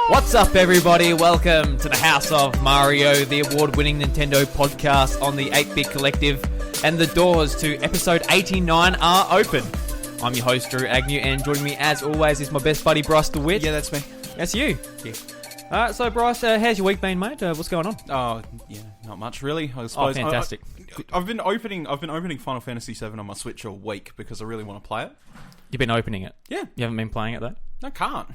What's up, everybody? Welcome to the House of Mario, the award-winning Nintendo podcast on the 8-Bit Collective, and the doors to episode 89 are open. I'm your host, Drew Agnew, and joining me, as always, is my best buddy, Bryce DeWitt. Yeah, that's me. That's you. Yeah. So, Bryce, how's your week been, mate? What's going on? Oh, yeah, not much really. I suppose. Oh, fantastic. I've been opening Final Fantasy VII on my Switch all week because I really want to play it. You've been opening it? Yeah. You haven't been playing it, though? I can't.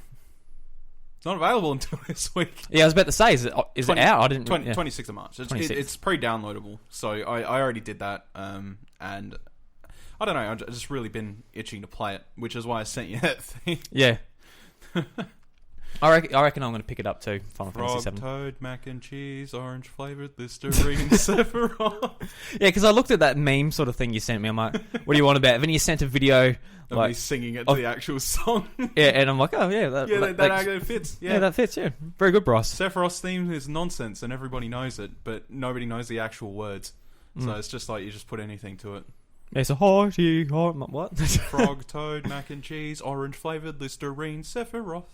It's not available until this week. Yeah, I was about to say, is it out? I didn't... 26th of March. It's pre-downloadable, so I already did that, and I don't know, I've just really been itching to play it, which is why I sent you that thing. Yeah. I reckon I'm going to pick it up too, Final Fantasy VII. Toad, mac and cheese, orange flavoured, Listerine, Sephiroth. Yeah, because I looked at that meme sort of thing you sent me. I'm like, what do you want about it? Then you sent a video... Like me singing it to the actual song. Yeah, and I'm like, oh, yeah. That fits. Yeah, that fits, yeah. Very good, Bryce. Sephiroth's theme is nonsense, and everybody knows it, but nobody knows the actual words. So it's just like, you just put anything to it. It's a hearty, what? Frog, toad, mac and cheese, orange flavoured, Listerine, Sephiroth.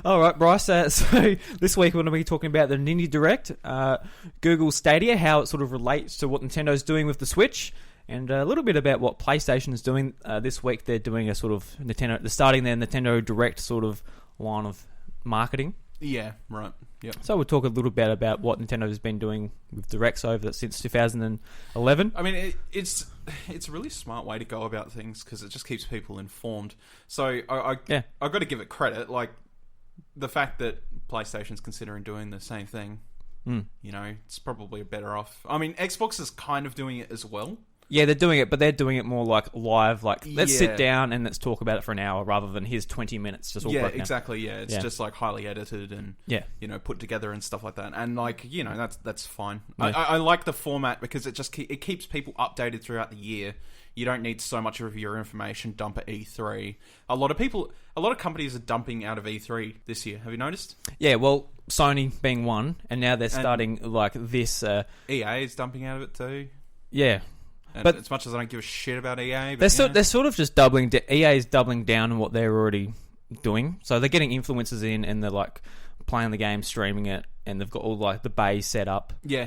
Alright, Bryce, so this week we're going to be talking about the Nindie Direct, Google Stadia, how it sort of relates to what Nintendo's doing with the Switch, and a little bit about what PlayStation is doing. This week they're doing a sort of they're starting their Nintendo Direct sort of line of marketing. Yeah, right. Yep. So we'll talk a little bit about what Nintendo has been doing with Directs since 2011. I mean, it's a really smart way to go about things because it just keeps people informed. So I got to give it credit, like the fact that PlayStation's considering doing the same thing. You know, it's probably better off. I mean, Xbox is kind of doing it as well. Yeah, they're doing it, but they're doing it more like live. Like, let's sit down and let's talk about it for an hour rather than here's 20 minutes. Just all broken exactly. Yeah, it's just like highly edited and put together and stuff like that. And like that's fine. Yeah. I like the format because it just it keeps people updated throughout the year. You don't need so much of your information dump at E3. A lot of companies are dumping out of E3 this year. Have you noticed? Yeah, well, Sony being one, and now they're starting like this. EA is dumping out of it too. Yeah. And but as much as I don't give a shit about EA, they're sort of just doubling. EA is doubling down on what they're already doing. So they're getting influencers in, and they're like playing the game, streaming it, and they've got all like the bay set up. Yeah.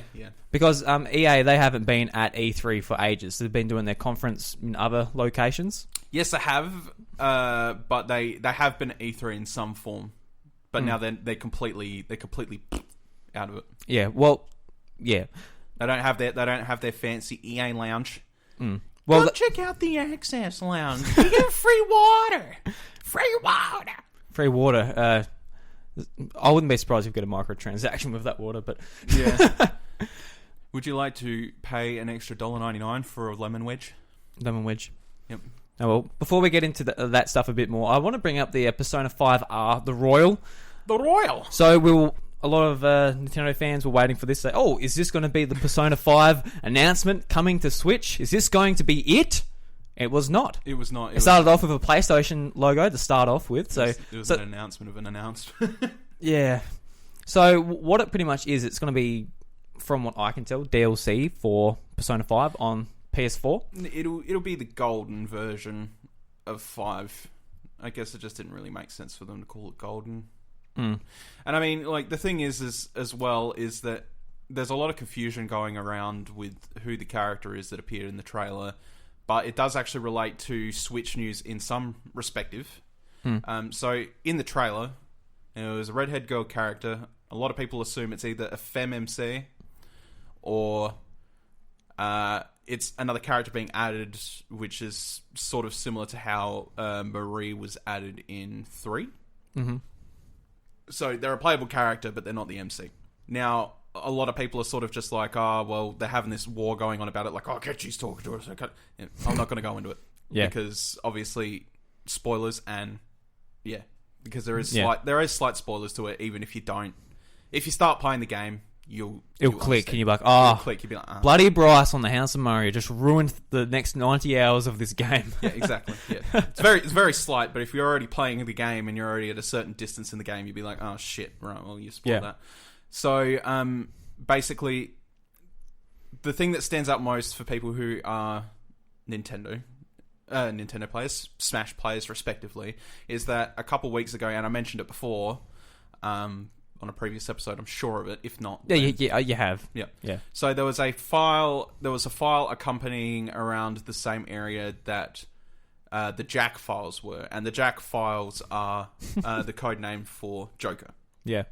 Because EA, they haven't been at E3 for ages. They've been doing their conference in other locations. Yes, they have, but they have been at E3 in some form. But now they're completely out of it. Yeah. Well, yeah. They don't have their fancy EA lounge. Well, check out the Access Lounge. You get free water. Free water. I wouldn't be surprised if you get a microtransaction with that water, but yeah. Would you like to pay an extra $1.99 for a lemon wedge? Lemon wedge. Yep. Oh, well, before we get into that stuff a bit more, I want to bring up the Persona 5R, the Royal. The Royal. So a lot of Nintendo fans were waiting for this. Say, oh, is this going to be the Persona 5 announcement coming to Switch? Is this going to be it? It was not. It was not. It started off with a PlayStation logo to start off with. So it was an announcement of an announcement. Yeah. So what it pretty much is, it's going to be, from what I can tell, DLC for Persona 5 on PS4. It'll be the golden version of 5. I guess it just didn't really make sense for them to call it golden. And I mean, like, the thing is as well is that there's a lot of confusion going around with who the character is that appeared in the trailer, but it does actually relate to Switch news in some respective. So in the trailer, it was a redhead girl character. A lot of people assume it's either a FemMC or it's another character being added, which is sort of similar to how Marie was added in 3. So they're a playable character, but they're not the MC. Now, a lot of people are sort of just like, oh, well, they're having this war going on about it, like, oh, Ketchy's talking to us. I'm not going to go into it. Because obviously, spoilers and, because there is slight spoilers to it, even if you don't. If you start playing the game, it'll click, and you'll be like, oh, you'll be like, bloody Bryce on the House of Mario just ruined the next 90 hours of this game. Yeah, exactly. Yeah. It's very slight, but if you're already playing the game and you're already at a certain distance in the game, you'd be like, oh shit, right, well, you spoiled that. So basically the thing that stands out most for people who are Nintendo players, Smash players respectively, is that a couple weeks ago, and I mentioned it before on a previous episode, I'm sure of it. If not, yeah, you have. Yeah. So there was a file accompanying around the same area that the JAK files were, and the JAK files are the code name for Joker. Yeah.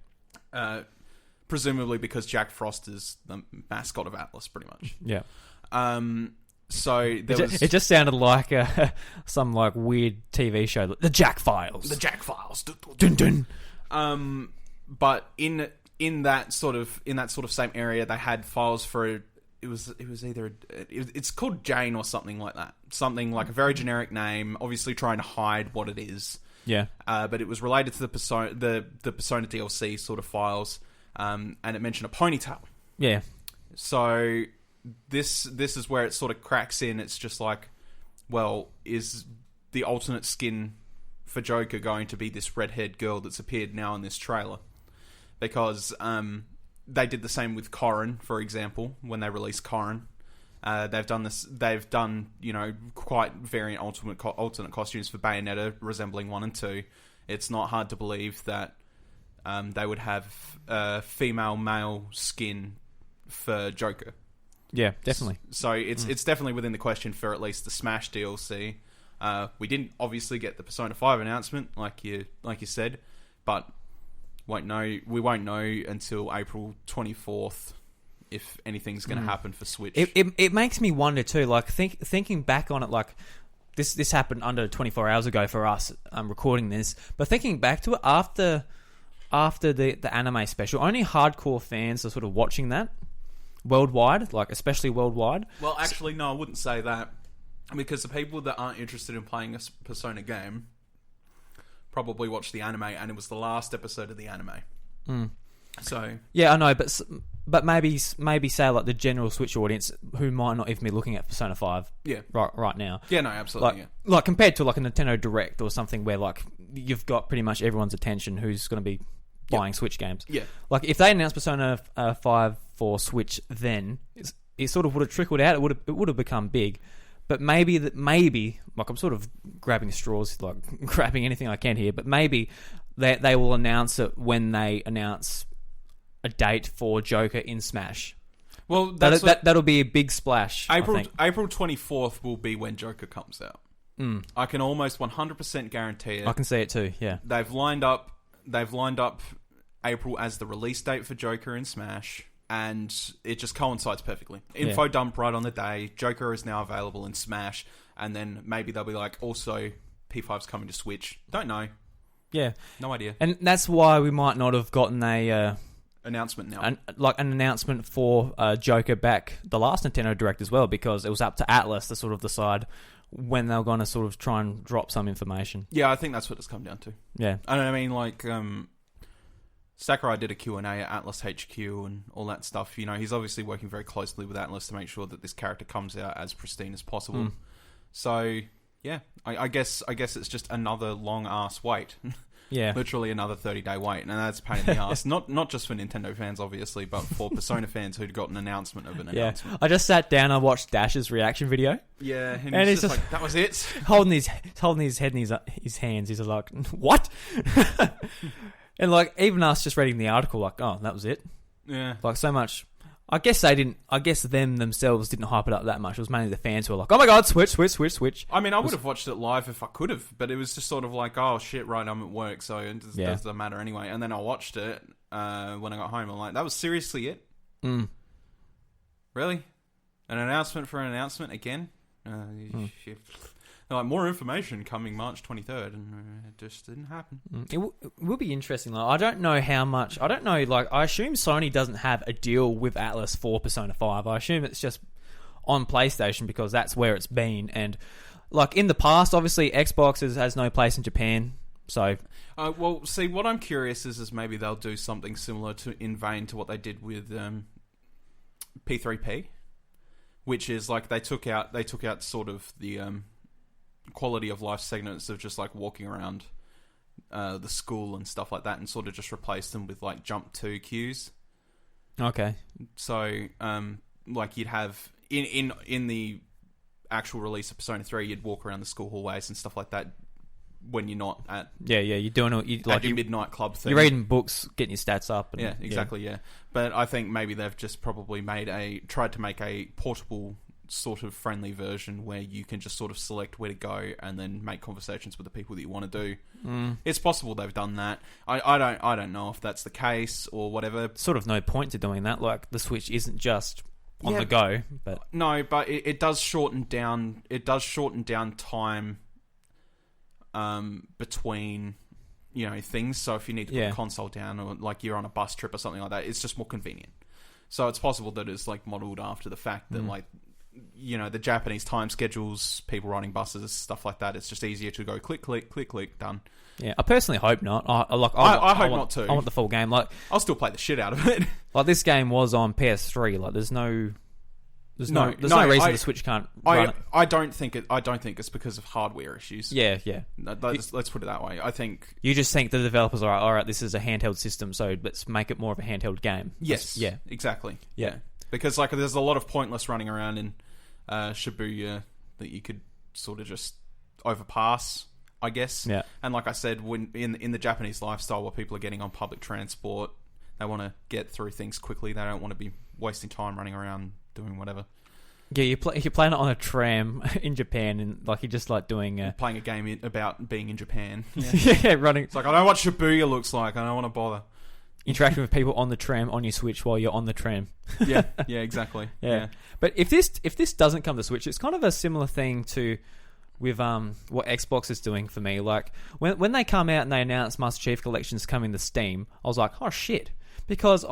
Presumably because Jack Frost is the mascot of Atlas, pretty much. Yeah. So it just sounded like some like weird TV show, the JAK Files. The JAK Files. Dun, dun. But in that sort of same area, they had files for it's called Jane or something like that. Something like a very generic name, obviously trying to hide what it is. Yeah. But it was related to the Persona DLC sort of files, and it mentioned a ponytail. Yeah. So this is where it sort of cracks in. It's just like, well, is the alternate skin for Joker going to be this red-haired girl that's appeared now in this trailer? Because they did the same with Corrin, for example, when they released Corrin. They've done this. They've done, quite variant alternate costumes for Bayonetta, resembling 1 and 2. It's not hard to believe that they would have female-male skin for Joker. Yeah, definitely. So it's definitely within the question for at least the Smash DLC. We didn't obviously get the Persona 5 announcement, like you said, but we won't know until April 24th. If anything's going to happen for Switch. It makes me wonder too, like thinking back on it, like this happened under 24 hours ago for us recording this, but thinking back to it after the anime special, only hardcore fans are sort of watching that worldwide, like especially worldwide. Well, actually, no, I wouldn't say that, because the people that aren't interested in playing a Persona game probably watched the anime, and it was the last episode of the anime. So yeah, I know, but maybe say like the general Switch audience who might not even be looking at Persona 5 right now. Yeah, no, absolutely. Like compared to like a Nintendo Direct or something where like you've got pretty much everyone's attention who's going to be buying Switch games. Yeah. Like if they announced Persona 5 for Switch, then it sort of would have trickled out. It would have become big. But maybe like I'm sort of grabbing straws, like grabbing anything I can here, but maybe they will announce it when they announce a date for Joker in Smash. Well, that'll be a big splash. April 24th will be when Joker comes out. I can almost 100% guarantee it. I can see it too. Yeah, they've lined up April as the release date for Joker in Smash, and it just coincides perfectly. Info dump right on the day. Joker is now available in Smash, and then maybe they'll be like, also P5's coming to Switch. Don't know. Yeah, no idea. And that's why we might not have gotten a announcement now, an announcement for Joker back the last Nintendo Direct as well, because it was up to Atlas to sort of decide when they were going to sort of try and drop some information. Yeah, I think that's what it's come down to. Yeah, I mean, like Sakurai did a Q&A at Atlas HQ and all that stuff. He's obviously working very closely with Atlas to make sure that this character comes out as pristine as possible. So yeah, I guess it's just another long ass wait. Yeah, literally another 30-day wait, and that's a pain in the ass. Not just for Nintendo fans, obviously, but for Persona fans who'd got an announcement of an announcement. I just sat down and watched Dash's reaction video. Yeah, and he's just like, that was it. holding his head in his hands. He's like, what? And like even us just reading the article, like, oh, that was it. Yeah, like so much. I guess they didn't. I guess them themselves didn't hype it up that much. It was mainly the fans who were like, "Oh my god, Switch!" I mean, I would have watched it live if I could have, but it was just sort of like, "Oh shit, right, I'm at work, so it doesn't matter anyway." And then I watched it when I got home. I'm like, "That was seriously it? Really? An announcement for an announcement again?" Shit. They're like, more information coming March 23rd, and it just didn't happen. It will be interesting. Like, I don't know how much. I don't know. Like, I assume Sony doesn't have a deal with Atlas for Persona 5. I assume it's just on PlayStation because that's where it's been. And like in the past, obviously Xbox has no place in Japan. So, well, see, what I'm curious is maybe they'll do something similar in vein to what they did with P3P, which is like they took out sort of the quality of life segments of just like walking around the school and stuff like that, and sort of just replaced them with like jump to queues. Okay. So like you'd have in the actual release of Persona 3, you'd walk around the school hallways and stuff like that when you're not at you're doing like your midnight club thing. You're reading books, getting your stats up. And, yeah, exactly. Yeah, but I think maybe they've just probably tried to make a portable sort of friendly version where you can just sort of select where to go and then make conversations with the people that you want to do. It's possible they've done that. I don't know if that's the case or whatever. Sort of no point to doing that. Like the Switch isn't just on the go, but no, but it does shorten down. It does shorten down time between things. So if you need to put a console down, or like you're on a bus trip or something like that, it's just more convenient. So it's possible that it's like modeled after the fact that like the Japanese time schedules, people riding buses, stuff like that. It's just easier to go click, click, click, click, done. Yeah, I personally hope not. I hope not too. I want the full game. Like I'll still play the shit out of it. Like this game was on PS3. Like there's no reason the Switch can't run it. I don't think it's because of hardware issues. Yeah. Let's put it that way. I think you just think the developers are all right. This is a handheld system, so let's make it more of a handheld game. Yes. Yeah. Exactly. Yeah. Because like there's a lot of pointless running around in Shibuya that you could sort of just overpass, I guess. Yeah. And like I said, when in the Japanese lifestyle where people are getting on public transport, they want to get through things quickly. They don't want to be wasting time running around doing whatever. Yeah, you're playing it on a tram in Japan, and like you're just like doing playing a game about being in Japan. Yeah, running. It's like I know what Shibuya looks like. I don't want to bother. Interacting with people on the tram on your Switch while you're on the tram. Yeah, exactly. Yeah. But if this doesn't come to Switch, it's kind of a similar thing to with what Xbox is doing for me. Like when they come out and they announce Master Chief Collection's coming to Steam, I was like, oh shit, because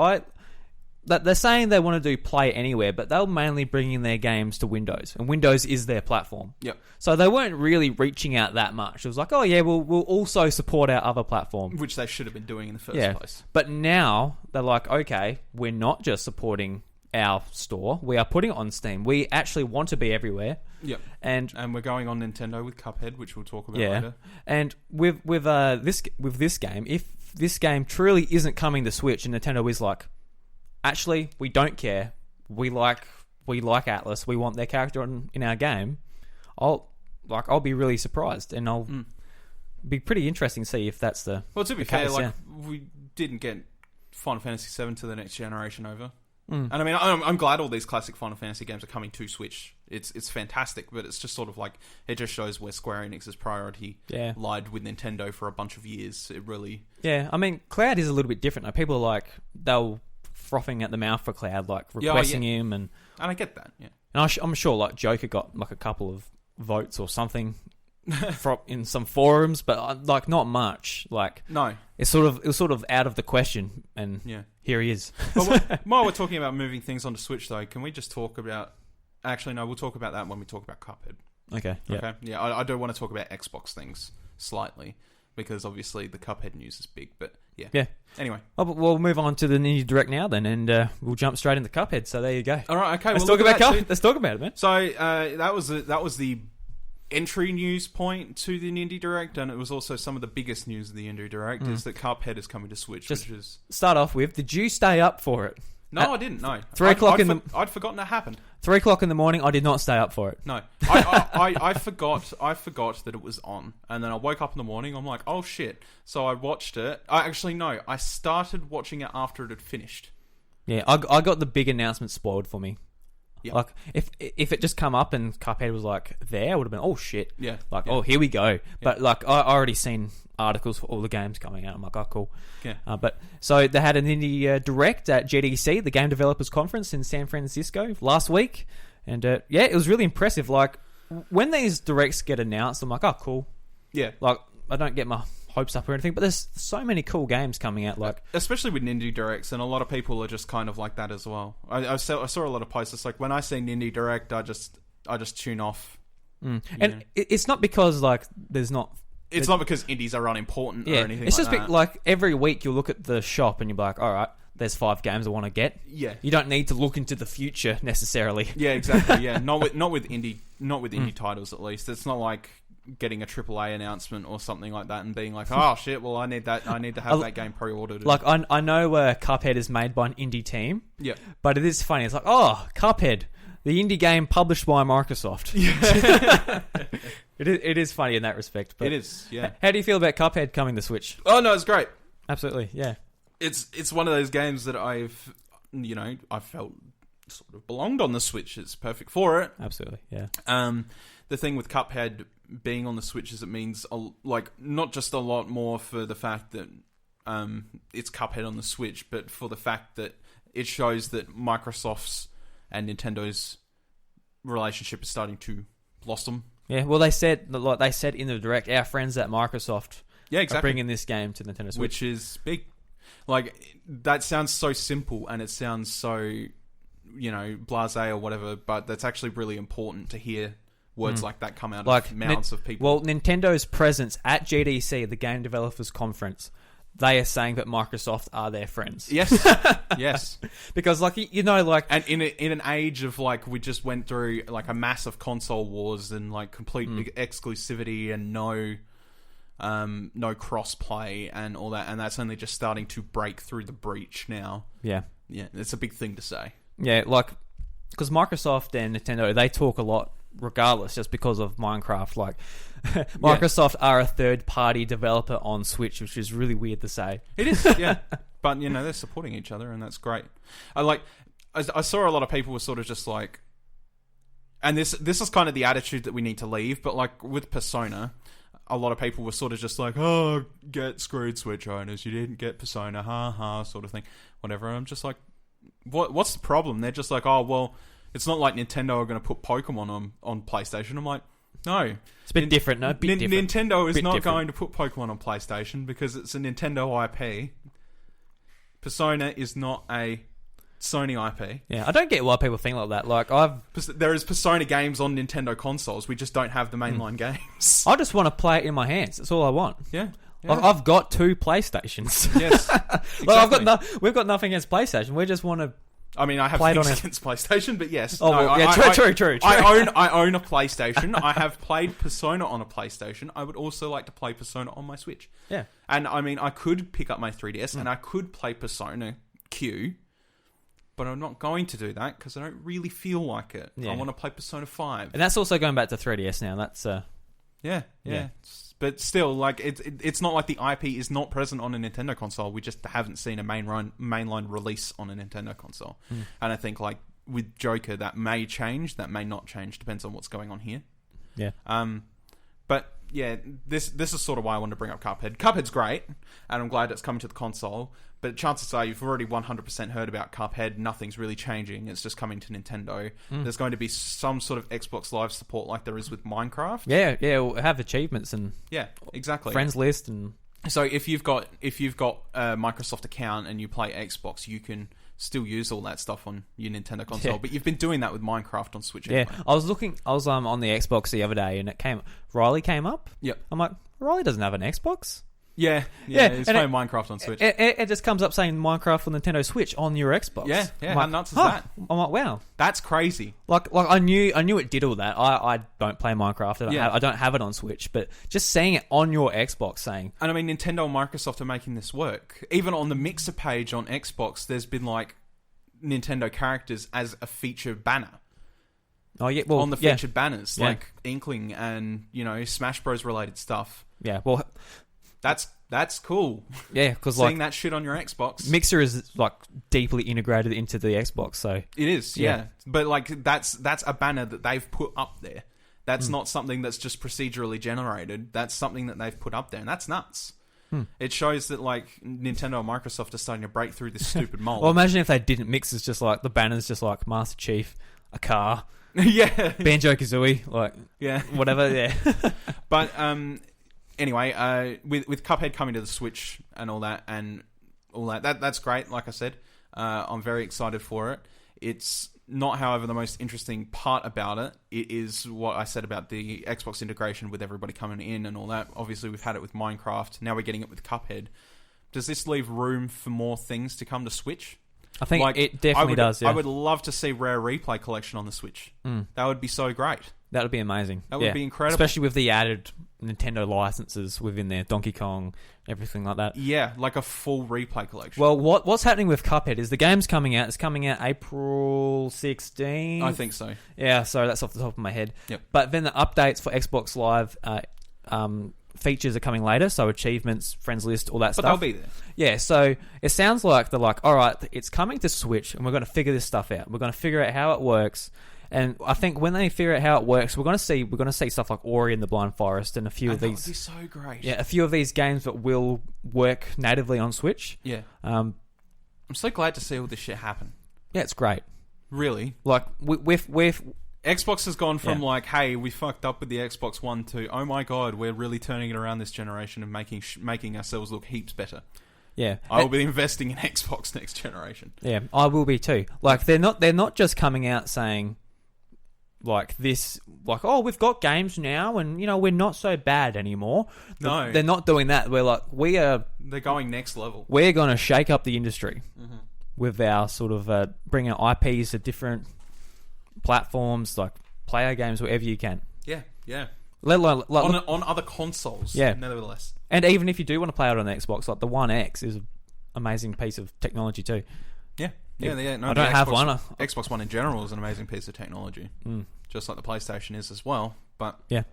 they're saying they want to do play anywhere, but they're mainly bringing their games to Windows, and Windows is their platform. Yep. So they weren't really reaching out that much. It was like, oh yeah, we'll also support our other platform, which they should have been doing in the first place. But now they're like, okay, we're not just supporting our store; we are putting it on Steam. We actually want to be everywhere. Yep. And we're going on Nintendo with Cuphead, which we'll talk about later. And with this game, if this game truly isn't coming to Switch, and Nintendo is like, actually, we don't care. We like Atlas. We want their character in our game. I'll be really surprised, and I'll be pretty interesting to see if that's the. Well, to be fair, we didn't get Final Fantasy VII to the next generation over, and I mean, I'm glad all these classic Final Fantasy games are coming to Switch. It's fantastic, but it's just sort of like it just shows where Square Enix's priority lied with Nintendo for a bunch of years. It really. Yeah, I mean, Cloud is a little bit different. Like, people are like they'll frothing at the mouth for Cloud, like requesting him, and I get that. Yeah, and I'm sure like Joker got like a couple of votes or something in some forums, but like not much. Like no, it was sort of out of the question, and here he is. But while we're talking about moving things onto Switch, though, can we just talk about? Actually, no, we'll talk about that when we talk about Cuphead. Okay. Okay. Yeah, I do want to talk about Xbox things slightly because obviously the Cuphead news is big, but yeah. Yeah. Anyway. Oh, but we'll move on to the Nindie Direct now then, and we'll jump straight into Cuphead. So there you go. All right. Okay. Let's talk about Cuphead. Let's talk about it, man. So that was the entry news point to the Nindie Direct, and it was also some of the biggest news of the Nindie Direct is that Cuphead is coming to Switch. Just which is start off with, did you stay up for it? No, I didn't. No, 3 o'clock I'd forgotten it happened. 3 o'clock in the morning. I did not stay up for it. No, I forgot. I forgot that it was on, and then I woke up in the morning. I'm like, oh shit! So I watched it. I started watching it after it had finished. Yeah, I got the big announcement spoiled for me. Yep. Like if it just come up and Cuphead was like there, I would have been shit. Yeah. Like oh here we go. But like I already seen articles for all the games coming out. I'm like cool. Yeah. But so they had an Indie Direct at GDC, the Game Developers Conference in San Francisco last week, and it was really impressive. Like when these directs get announced, I'm like cool. Yeah. Like I don't get my hopes up or anything, but there's so many cool games coming out, like especially with Nindie Directs, and a lot of people are just kind of like that as well. I saw a lot of posts. It's like when I see Nindie Direct, I just tune off. And it's not because like there's not. It's not because indies are unimportant or anything. It's like just that. like every week you look at the shop and you're like, all right, there's 5 games I want to get. Yeah, you don't need to look into the future necessarily. Yeah, exactly. Yeah, not with indie indie titles at least. It's not like getting a AAA announcement or something like that and being like, oh shit, well I need to have that game pre-ordered. Like I know Cuphead is made by an indie team. Yeah. But it is funny. It's like, oh, Cuphead, the indie game published by Microsoft. Yeah. It is funny in that respect. But it is, yeah. How do you feel about Cuphead coming to Switch? Oh no, it's great. Absolutely, yeah. It's one of those games that I felt sort of belonged on the Switch. It's perfect for it. Absolutely, yeah. The thing with Cuphead being on the Switch is it means not just a lot more for the fact that it's Cuphead on the Switch, but for the fact that it shows that Microsoft's and Nintendo's relationship is starting to blossom. Yeah, well, they said in the Direct, our friends at Microsoft are bringing this game to Nintendo Switch. Which is big. Like, that sounds so simple and it sounds so, blasé or whatever, but that's actually really important to hear words like that come out of mouths of people. Well, Nintendo's presence at GDC, the Game Developers Conference, they are saying that Microsoft are their friends. Yes. Yes. Because, and in an age of, we just went through, a massive console wars and, complete exclusivity and no cross-play and all that, and that's only just starting to break through the breach now. Yeah. Yeah, it's a big thing to say. Yeah, because Microsoft and Nintendo, they talk a lot regardless, just because of Minecraft. Microsoft are a third-party developer on Switch, which is really weird to say. It is, yeah. But, they're supporting each other, and that's great. I saw a lot of people were sort of just and this is kind of the attitude that we need to leave, but, with Persona, a lot of people were sort of just oh, get screwed, Switch owners, you didn't get Persona, ha ha, sort of thing. Whatever, and I'm just what's the problem? They're just oh, well, it's not like Nintendo are going to put Pokemon on PlayStation. I'm like, no. It's a bit different, no? Nintendo is not going to put Pokemon on PlayStation because it's a Nintendo IP. Persona is not a Sony IP. Yeah, I don't get why people think like that. There is Persona games on Nintendo consoles. We just don't have the mainline games. I just want to play it in my hands. That's all I want. Yeah. I've got 2 PlayStations. Yes. Exactly. We've got nothing against PlayStation. We just want to. I mean, I have things against PlayStation, but yes. Oh, no, true. I own a PlayStation. I have played Persona on a PlayStation. I would also like to play Persona on my Switch. Yeah. And I mean, I could pick up my 3DS and I could play Persona Q, but I'm not going to do that because I don't really feel like it. Yeah. I want to play Persona 5. And that's also going back to 3DS now. That's Yeah. But still, it's not like the IP is not present on a Nintendo console. We just haven't seen a mainline release on a Nintendo console. And I think, with Joker, that may change, that may not change. Depends on what's going on here. Yeah. But yeah, this is sort of why I wanted to bring up Cuphead. Cuphead's great, and I'm glad it's coming to the console. But chances are you've already 100% heard about Cuphead. Nothing's really changing. It's just coming to Nintendo. There's going to be some sort of Xbox Live support like there is with Minecraft. Yeah, we'll have achievements and exactly friends list and. So if you've got a Microsoft account and you play Xbox, you can still use all that stuff on your Nintendo console. But you've been doing that with Minecraft on Switch. Anyway. I was on the Xbox the other day and Riley came up. Yep. I'm like, Riley doesn't have an Xbox. Yeah, he's playing Minecraft on Switch. It just comes up saying Minecraft on Nintendo Switch on your Xbox. Yeah, how nuts is that? I'm like, wow. That's crazy. I knew it did all that. I don't play Minecraft. I don't have it on Switch, but just seeing it on your Xbox saying... And I mean, Nintendo and Microsoft are making this work. Even on the Mixer page on Xbox, there's been Nintendo characters as a featured banner. Oh, yeah, well... On the featured banners, like Inkling and, Smash Bros. Related stuff. Yeah, well... That's cool. Yeah, because seeing that shit on your Xbox. Mixer is deeply integrated into the Xbox, so it is. Yeah. But that's a banner that they've put up there. That's not something that's just procedurally generated. That's something that they've put up there, and that's nuts. It shows that Nintendo and Microsoft are starting to break through this stupid mold. Well, imagine if they didn't. Mixer's just the banner's just Master Chief, a car, yeah, Banjo-Kazooie, whatever. Yeah, but anyway, with Cuphead coming to the Switch and all that, that's great. Like I said, I'm very excited for it. It's not, however, the most interesting part about it. It is what I said about the Xbox integration with everybody coming in and all that. Obviously, we've had it with Minecraft. Now we're getting it with Cuphead. Does this leave room for more things to come to Switch? I think it definitely does. Yeah. I would love to see Rare Replay Collection on the Switch. That would be so great. That would be amazing. That would be incredible. Especially with the added Nintendo licenses within there. Donkey Kong, everything like that. Yeah, like a full replay collection. Well, what's happening with Cuphead is the game's coming out. It's coming out April 16th. I think so. Yeah, sorry, that's off the top of my head. Yep. But then the updates for Xbox Live features are coming later, so achievements, friends list, all that stuff. But they'll be there. Yeah, so it sounds like they're like, all right, it's coming to Switch, and we're going to figure this stuff out. We're going to figure out how it works. And I think when they figure out how it works, we're going to see stuff like Ori and the Blind Forest and a few of these. That would be so great. Yeah, a few of these games that will work natively on Switch. Yeah. I'm so glad to see all this shit happen. Yeah, it's great. Really? Like with Xbox has gone from like, hey, we fucked up with the Xbox One to, oh my god, we're really turning it around this generation and making ourselves look heaps better. Yeah, I will be investing in Xbox next generation. Yeah, I will be too. Like they're not just coming out saying like this, like, oh, we've got games now, and we're not so bad anymore. No, they're not doing that. We're like, they're going next level. We're going to shake up the industry with our sort of bringing IPs to different platforms, like player games wherever you can. Yeah. Let alone on other consoles. Yeah, nevertheless. And even if you do want to play it on the Xbox, like the One X is an amazing piece of technology too. Yeah. No, I don't have one. Xbox One in general is an amazing piece of technology, just like the PlayStation is as well. But yeah,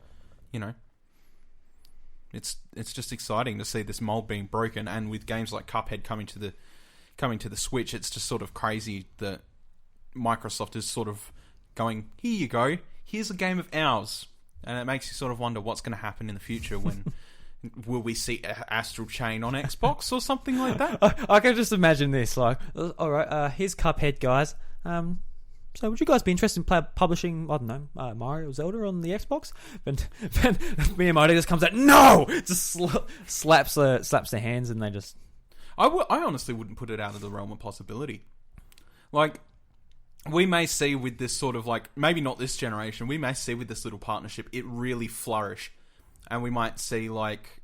it's just exciting to see this mold being broken, and with games like Cuphead coming to the Switch, it's just sort of crazy that Microsoft is sort of going, here you go, here's a game of ours, and it makes you sort of wonder what's going to happen in the future when. Will we see Astral Chain on Xbox or something like that? I can just imagine this. Like, all right, here's Cuphead, guys. So would you guys be interested in publishing, I don't know, Mario Zelda on the Xbox? Then Miyamoto just comes out, no! Just slaps their hands, and they just... I honestly wouldn't put it out of the realm of possibility. Like, we may see with this sort of like, maybe not this generation, we may see with this little partnership, it really flourish. And we might see like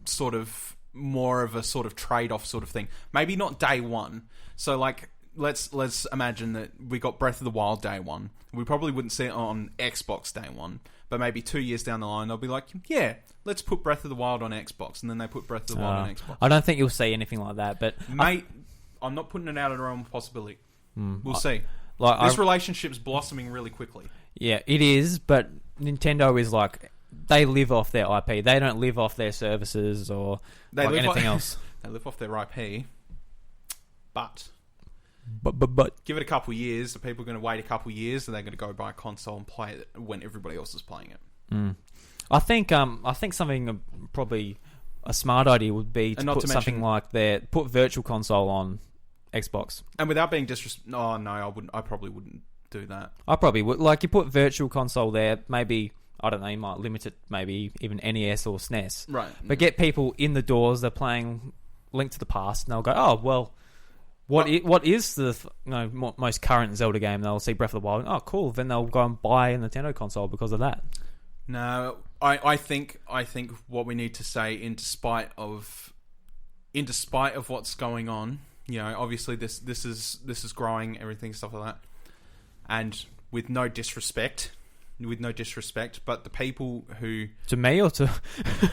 sort of more of a sort of trade-off sort of thing. Maybe not day one. So like let's imagine that we got Breath of the Wild day one. We probably wouldn't see it on Xbox day one. But maybe 2 years down the line they'll be like, yeah, let's put Breath of the Wild on Xbox, and then they put Breath of the Wild on Xbox. I don't think you'll see anything like that, but mate, I'm not putting it out of the realm of possibility. We'll see. This relationship's blossoming really quickly. Yeah, it is, but Nintendo is like, they live off their IP. They don't live off their services or anything else. They live off their IP. But give it a couple of years. The people are going to wait a couple of years, and they're going to go buy a console and play it when everybody else is playing it. I think something probably a smart idea would be to put something like put Virtual Console on Xbox. And without being no, I wouldn't. I probably wouldn't do that. I probably would. Like, you put Virtual Console there, maybe. I don't know, you might limit it maybe even NES or SNES. Right. But get people in the doors, they're playing Link to the Past, and they'll go, oh, well, what is the most current Zelda game? And they'll see Breath of the Wild, and, oh, cool, then they'll go and buy a Nintendo console because of that. No, I think what we need to say, in despite of what's going on, obviously this is growing, everything, stuff like that, and with no disrespect, but the people who... To me or to...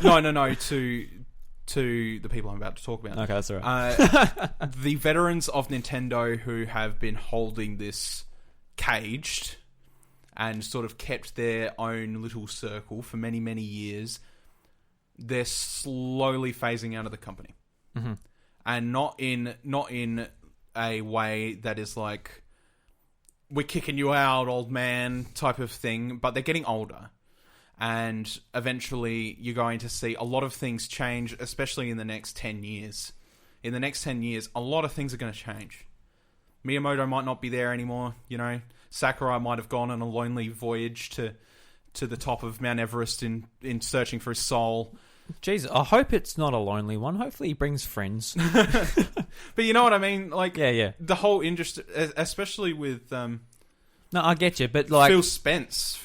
No, to the people I'm about to talk about. Okay, that's all right. The veterans of Nintendo who have been holding this caged and sort of kept their own little circle for many, many years, they're slowly phasing out of the company. Mm-hmm. And not in a way that is like, we're kicking you out, old man, type of thing, but they're getting older. And eventually you're going to see a lot of things change, especially in the next 10 years. In the next 10 years, a lot of things are going to change. Miyamoto might not be there anymore, Sakurai might have gone on a lonely voyage to the top of Mount Everest in searching for his soul. Jesus, I hope it's not a lonely one. Hopefully he brings friends. But you know what I mean? Like, yeah. The whole industry, especially with... No, I get you, but like... Phil Spence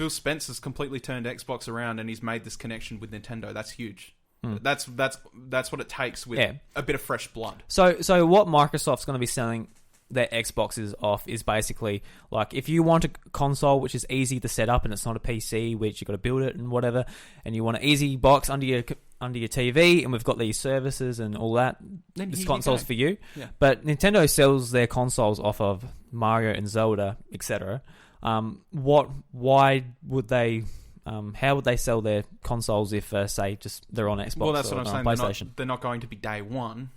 has completely turned Xbox around, and he's made this connection with Nintendo. That's huge. That's what it takes with a bit of fresh blood. So what Microsoft's going to be selling their Xboxes off is basically like if you want a console which is easy to set up and it's not a PC which you got to build it and whatever, and you want an easy box under your TV, and we've got these services and all that, Then this here you console's go. for you. Yeah. But Nintendo sells their consoles off of Mario and Zelda, etc. Why would they? How would they sell their consoles if, say, just they're on Xbox Well, that's or what I'm saying. PlayStation? They're not going to be day one.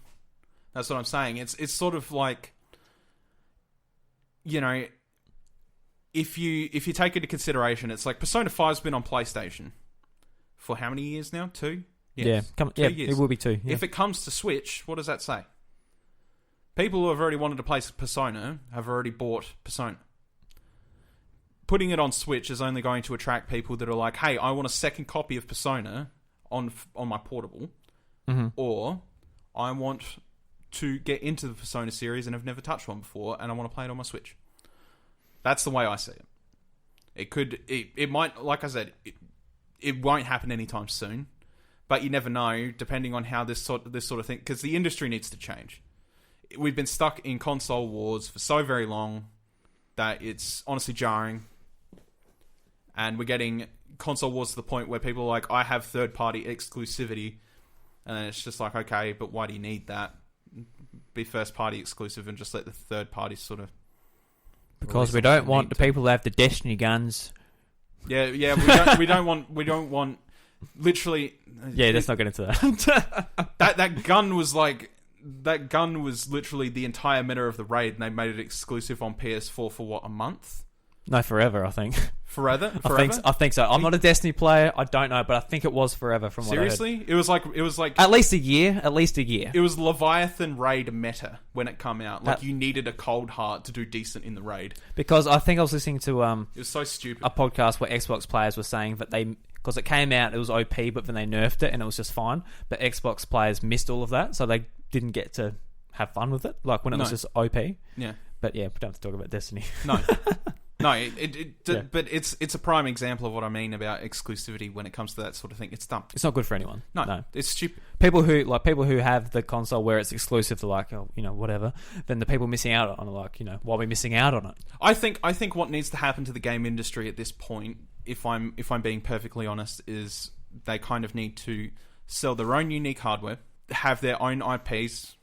That's what I'm saying. It's sort of like, you know, if you take into consideration, it's like Persona 5's been on PlayStation for how many years now? 2? Yes. Yeah, 2 years. it will be 2. Yeah. If it comes to Switch, what does that say? People who have already wanted to play Persona have already bought Persona. Putting it on Switch is only going to attract people that are like, hey, I want a second copy of Persona on my portable, or I want to get into the Persona series and have never touched one before, and I want to play it on my Switch. That's the way I see it. It might, like I said, it won't happen anytime soon, but you never know, depending on how this sort of thing, because the industry needs to change. We've been stuck in console wars for so very long that it's honestly jarring. And we're getting console wars to the point where people are like, I have third-party exclusivity. And then it's just like, okay, but why do you need that? Be first-party exclusive and just let the third parties sort of... Because we don't want the people that have the Destiny guns. Yeah, we don't want... Literally... Yeah, let's not get into that. that gun was like... That gun was literally the entire meta of the raid, and they made it exclusive on PS4 for, what, a month? No, forever, I think. Forever? I think so. I'm not a Destiny player. I don't know, but I think it was forever from what I heard. Seriously? It was like At least a year. It was Leviathan raid meta when it came out. Like, you needed a cold heart to do decent in the raid. Because I think I was listening to it was so stupid. a podcast where Xbox players were saying that because it came out, it was OP, but then they nerfed it and it was just fine. But Xbox players missed all of that, so they didn't get to have fun with it, like when it was just OP. Yeah. But yeah, we don't have to talk about Destiny. No. No, but it's a prime example of what I mean about exclusivity when it comes to that sort of thing. It's dumb. It's not good for anyone. No. It's stupid. People who have the console where it's exclusive to, like, oh, you know, whatever, then the people missing out on it, like, you know, why are we missing out on it? I think what needs to happen to the game industry at this point, if I'm being perfectly honest, is they kind of need to sell their own unique hardware, have their own IPs.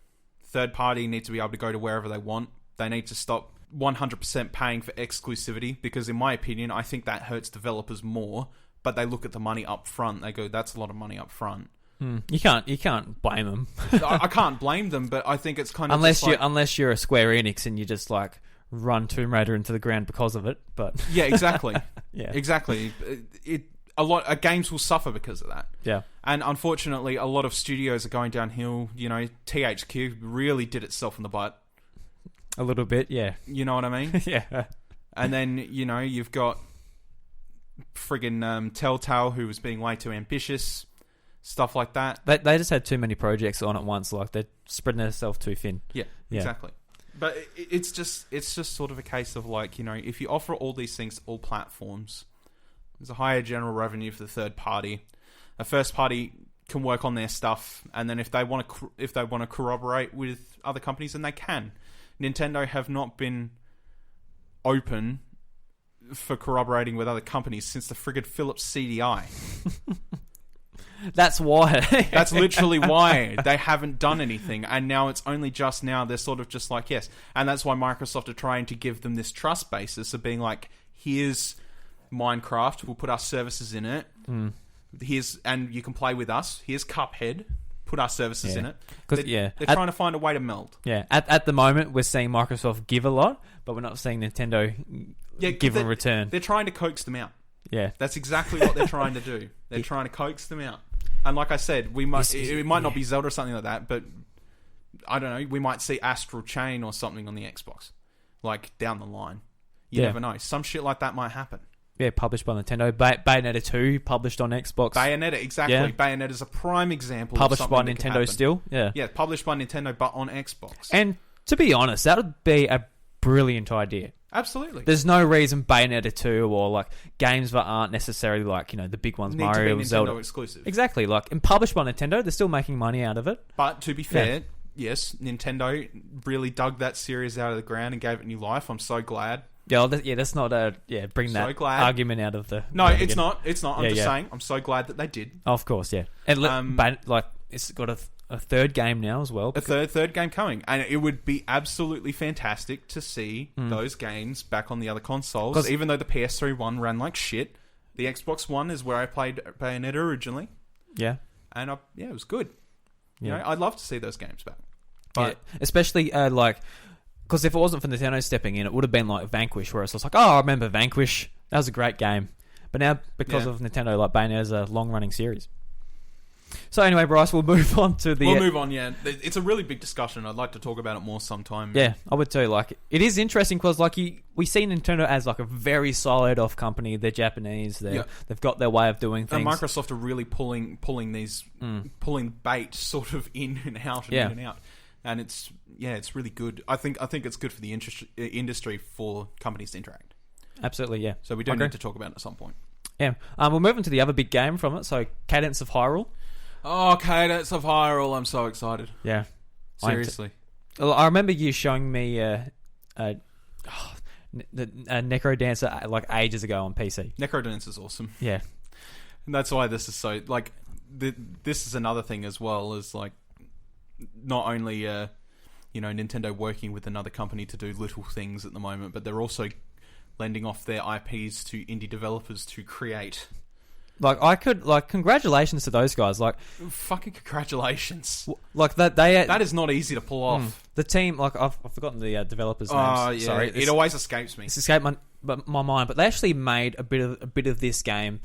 Third party need to be able to go to wherever they want. They need to stop 100% paying for exclusivity, because in my opinion, I think that hurts developers more. But they look at the money up front. They go, that's a lot of money up front. You can't blame them. I can't blame them, but I think it's kind of unless you're a Square Enix and you just like run Tomb Raider into the ground because of it. But yeah, exactly. Yeah, exactly. Games will suffer because of that. Yeah, and unfortunately, a lot of studios are going downhill. You know, THQ really did itself in the butt. A little bit, yeah. You know what I mean? Yeah. And then, you know, you've got friggin' Telltale, who was being way too ambitious, stuff like that. They just had too many projects on at once. Like, they're spreading themselves too thin. Yeah, exactly. But it's just sort of a case of, like, you know, if you offer all these things to all platforms, there's a higher general revenue for the third party. A first party can work on their stuff, and then if they want to corroborate with other companies, then they can. Nintendo have not been open for corroborating with other companies since the friggin' Philips CDI. That's why. That's literally why they haven't done anything, and now it's only just now they're sort of just like, yes. And that's why Microsoft are trying to give them this trust basis of being like, here's Minecraft, we'll put our services in it. And you can play with us. Here's Cuphead. Put our services in it. They're trying to find a way to meld. Yeah, at the moment, we're seeing Microsoft give a lot, but we're not seeing Nintendo give a return. They're trying to coax them out. Yeah. That's exactly what they're trying to do. They're trying to coax them out. And like I said, it might not be Zelda or something like that, but I don't know, we might see Astral Chain or something on the Xbox. Like, down the line. You never know. Some shit like that might happen. Yeah, published by Nintendo. Bayonetta 2, published on Xbox. Bayonetta, exactly. Yeah. Bayonetta is a prime example published of by something Nintendo still. Yeah. Yeah, published by Nintendo, but on Xbox. And to be honest, that would be a brilliant idea. Absolutely. There's no reason Bayonetta 2 or like games that aren't necessarily like, you know, the big ones, Mario, Mario, Nintendo Zelda. Exclusive. Exactly. Like, and published by Nintendo, they're still making money out of it. But to be fair, yes, Nintendo really dug that series out of the ground and gave it new life. I'm so glad. Yeah, that's not bring So that glad. argument out of the... No, it's not. It's not. I'm just saying, I'm so glad that they did. Oh, of course, yeah. And like, it's got a third game now as well. A third game coming. And it would be absolutely fantastic to see those games back on the other consoles, even though the PS3 one ran like shit. The Xbox One is where I played Bayonetta originally. Yeah. And it was good. Yeah. You know, I'd love to see those games back. But especially because if it wasn't for Nintendo stepping in, it would have been like Vanquish, where it's just like, oh, I remember Vanquish. That was a great game. But now, because of Nintendo, like Bayonetta's a long-running series. So anyway, Bryce, we'll move on to the... We'll move on, yeah. It's a really big discussion. I'd like to talk about it more sometime. Yeah, I would too. Like, it is interesting because, like, we see Nintendo as like a very solid off company. They're Japanese. They've got their way of doing things. And Microsoft are really pulling bait sort of in and out and in and out. And it's really good. I think it's good for the industry for companies to interact. Absolutely, yeah. So we do need to talk about it at some point. Yeah. We'll move on to the other big game from it. So Cadence of Hyrule. Oh, Cadence of Hyrule! I'm so excited. Yeah, seriously. I remember you showing me the Necro Dancer like ages ago on PC. Necro Dancer's awesome. Yeah, and that's why this is so like. This is another thing as well as like. Not only, Nintendo working with another company to do little things at the moment, but they're also lending off their IPs to indie developers to create. Congratulations to those guys. Like, fucking congratulations. Like that is not easy to pull off. The team, like I've forgotten the developers' names. Oh yeah, sorry, it always escapes me. It's escaped my mind. But they actually made a bit of this game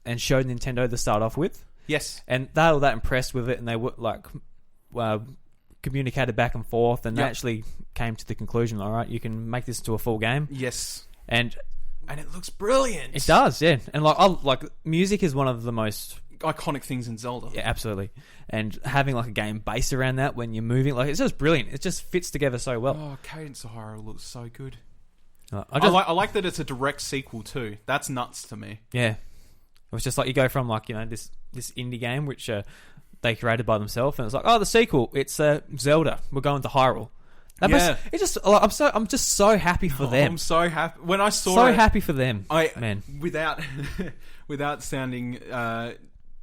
and showed Nintendo to start off with. Yes, and they were that impressed with it, and they were like. Communicated back and forth, and they actually came to the conclusion. All right, you can make this to a full game. Yes, and it looks brilliant. It does, yeah. And music is one of the most iconic things in Zelda. Yeah, absolutely. And having like a game based around that when you're moving, like it's just brilliant. It just fits together so well. Oh, Cadence of Hyrule looks so good. I like that it's a direct sequel too. That's nuts to me. Yeah, it was just like you go from this indie game which. They created by themselves, and it's like, oh, the sequel, it's Zelda. We're going to Hyrule. It's just, I'm just so happy for them. I'm so happy when I saw so it. Happy for them, man. Without sounding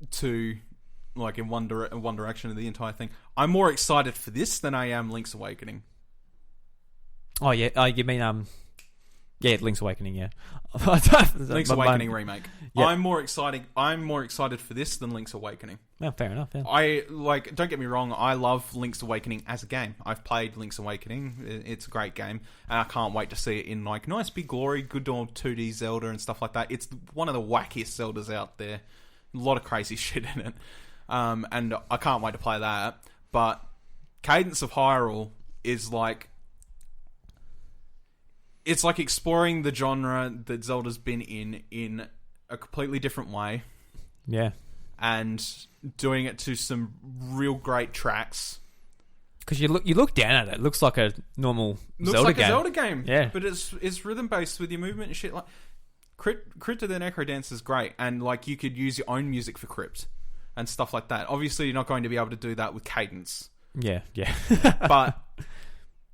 too like in one direction of the entire thing, I'm more excited for this than I am Link's Awakening. Oh yeah, you mean Link's Awakening, yeah. Link's Awakening remake. Yep. I'm more excited for this than Link's Awakening. Yeah, fair enough. Yeah. Don't get me wrong. I love Link's Awakening as a game. I've played Link's Awakening. It's a great game, and I can't wait to see it in like nice big glory, good old 2D Zelda and stuff like that. It's one of the wackiest Zeldas out there. A lot of crazy shit in it, and I can't wait to play that. But Cadence of Hyrule is like. It's like exploring the genre that Zelda's been in a completely different way. Yeah. And doing it to some real great tracks. Because you look down at it. It looks like a normal Zelda game. A Zelda game. Yeah. But it's rhythm based with your movement and shit. Like Crypt of the Necro Dance is great, and like you could use your own music for Crypt and stuff like that. Obviously, you're not going to be able to do that with Cadence. Yeah. But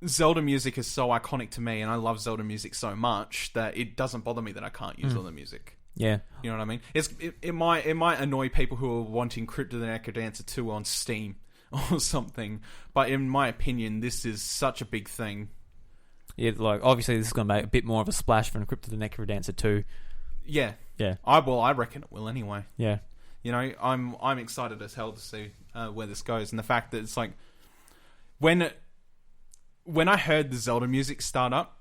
Zelda music is so iconic to me, and I love Zelda music so much that it doesn't bother me that I can't use other music. Yeah, you know what I mean. It might annoy people who are wanting Crypt of the Necro Dancer 2 on Steam or something, but in my opinion, this is such a big thing. Yeah, like obviously this is going to make a bit more of a splash from Crypt of the Necro Dancer 2. Yeah. Yeah. I reckon it will anyway. Yeah. You know, I'm excited as hell to see where this goes, and the fact that it's like when I heard the Zelda music start up,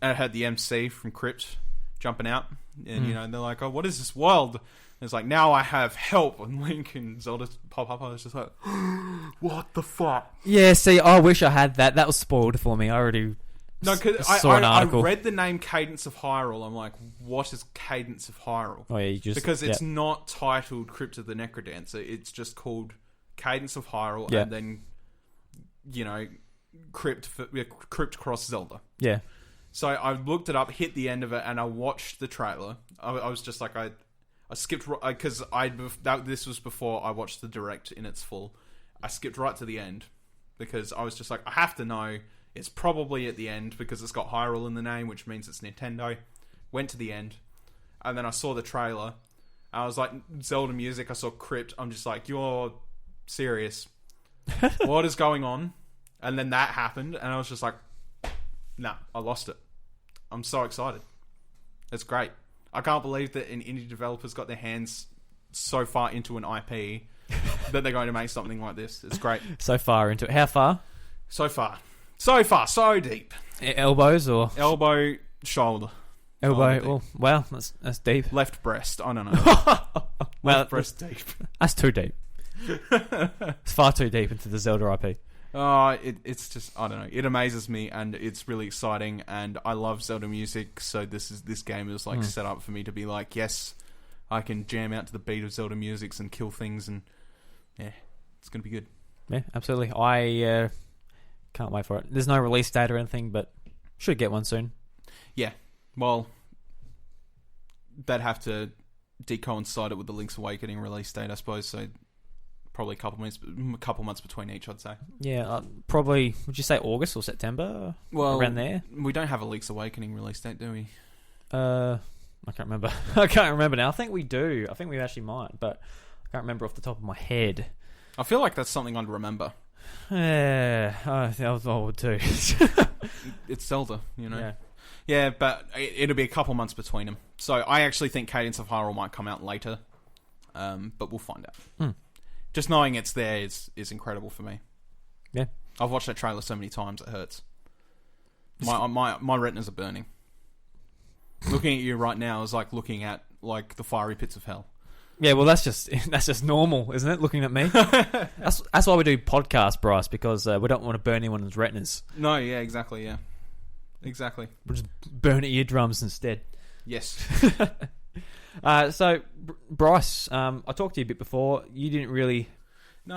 and I heard the MC from Crypt jumping out, and you know, they're like, "Oh, what is this world?" And it's like, now I have help, and Link and Zelda pop up. I was just like, "What the fuck?" Yeah, see, I wish I had that. That was spoiled for me. I already saw an article. I read the name Cadence of Hyrule. I'm like, what is Cadence of Hyrule? Oh yeah, because it's not titled Crypt of the Necro Dancer. It's just called Cadence of Hyrule, and then Crypt Cross Zelda. Yeah. So I looked it up, hit the end of it, and I watched the trailer. I was just like, I skipped because this was before I watched the direct in its full. I skipped right to the end because I was just like, I have to know. It's probably at the end because it's got Hyrule in the name, which means it's Nintendo. Went to the end, and then I saw the trailer. I was like, Zelda music. I saw Crypt. I'm just like, you're serious? What is going on? And then that happened, and I was just like, nah, I lost it. I'm so excited. It's great. I can't believe that an indie developer's got their hands so far into an IP that they're going to make something like this. It's great. So far into it. How far? So far. So far. So deep. Elbows or? Elbow, shoulder. Elbow. Oh, wow, that's deep. Left breast. I don't know. Well, Left breast deep. That's too deep. It's far too deep into the Zelda IP. It's just, I don't know. It amazes me, and it's really exciting, and I love Zelda music, so this game is like set up for me to be like, yes, I can jam out to the beat of Zelda music and kill things, and yeah, it's gonna be good. Yeah, absolutely. I can't wait for it. There's no release date or anything, but should get one soon. Yeah, well, they'd have to coincide it with the Link's Awakening release date, I suppose, so probably a couple months between each, I'd say. Yeah, probably, would you say August or September? Well, around there? We don't have a Link's Awakening release date, do we? I can't remember. I can't remember now. I think we do. I think we actually might, but I can't remember off the top of my head. I feel like that's something I'd remember. Yeah, I would too. It's Zelda, you know? Yeah. Yeah, but it'll be a couple months between them. So I actually think Cadence of Hyrule might come out later, but we'll find out. Just knowing it's there is incredible for me. Yeah. I've watched that trailer so many times, it hurts. My retinas are burning. Looking at you right now is like looking at like the fiery pits of hell. Yeah, well, that's just normal, isn't it? Looking at me. That's why we do podcasts, Bryce, because we don't want to burn anyone's retinas. No, yeah, exactly, yeah. Exactly. We'll just burn eardrums instead. Yes. So, Bryce, I talked to you a bit before. You didn't really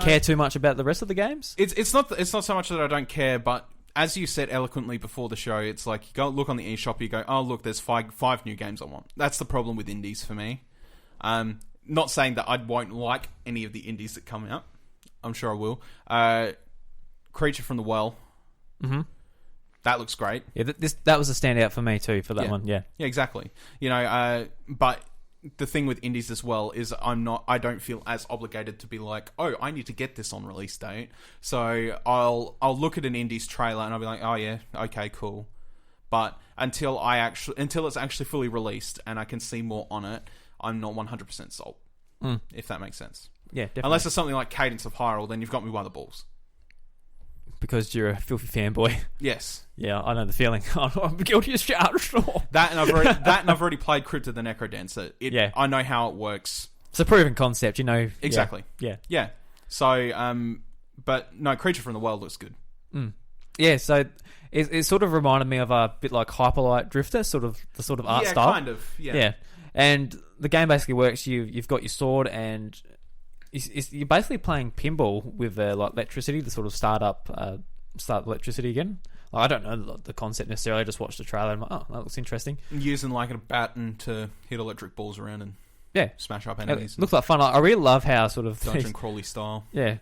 care too much about the rest of the games? It's not so much that I don't care, but as you said eloquently before the show, it's like you go look on the eShop, you go, oh, look, there's five new games I want. That's the problem with indies for me. Not saying that I won't like any of the indies that come out. I'm sure I will. Creature from the Well. Mm-hmm. That looks great. Yeah, that was a standout for me too, for that one, yeah. Yeah, exactly. You know, but the thing with indies as well is I don't feel as obligated to be like, oh, I need to get this on release date. So I'll look at an indies trailer and I'll be like, oh yeah, okay, cool. But until it's actually fully released and I can see more on it, I'm not 100% sold. If that makes sense. Yeah, definitely. Unless it's something like Cadence of Hyrule, then you've got me by the balls. Because you're a filthy fanboy. Yes. Yeah, I know the feeling. I'm guilty as charged. That and I've already played Crypt of the Necrodancer. Yeah. I know how it works. It's a proven concept, you know. Exactly. Yeah. So, but no, Creature from the World looks good. Yeah, so it sort of reminded me of a bit like Hyperlight Drifter, sort of the sort of art style. Yeah, kind of. Yeah. And the game basically works. You've got your sword, and you're basically playing pinball with like electricity, the sort of start electricity again. Like, I don't know the concept necessarily. I just watched the trailer and I'm like, oh, that looks interesting. Using like a batten to hit electric balls around and smash up enemies. It looks like fun. I really love how sort of dungeon crawly style. Yeah.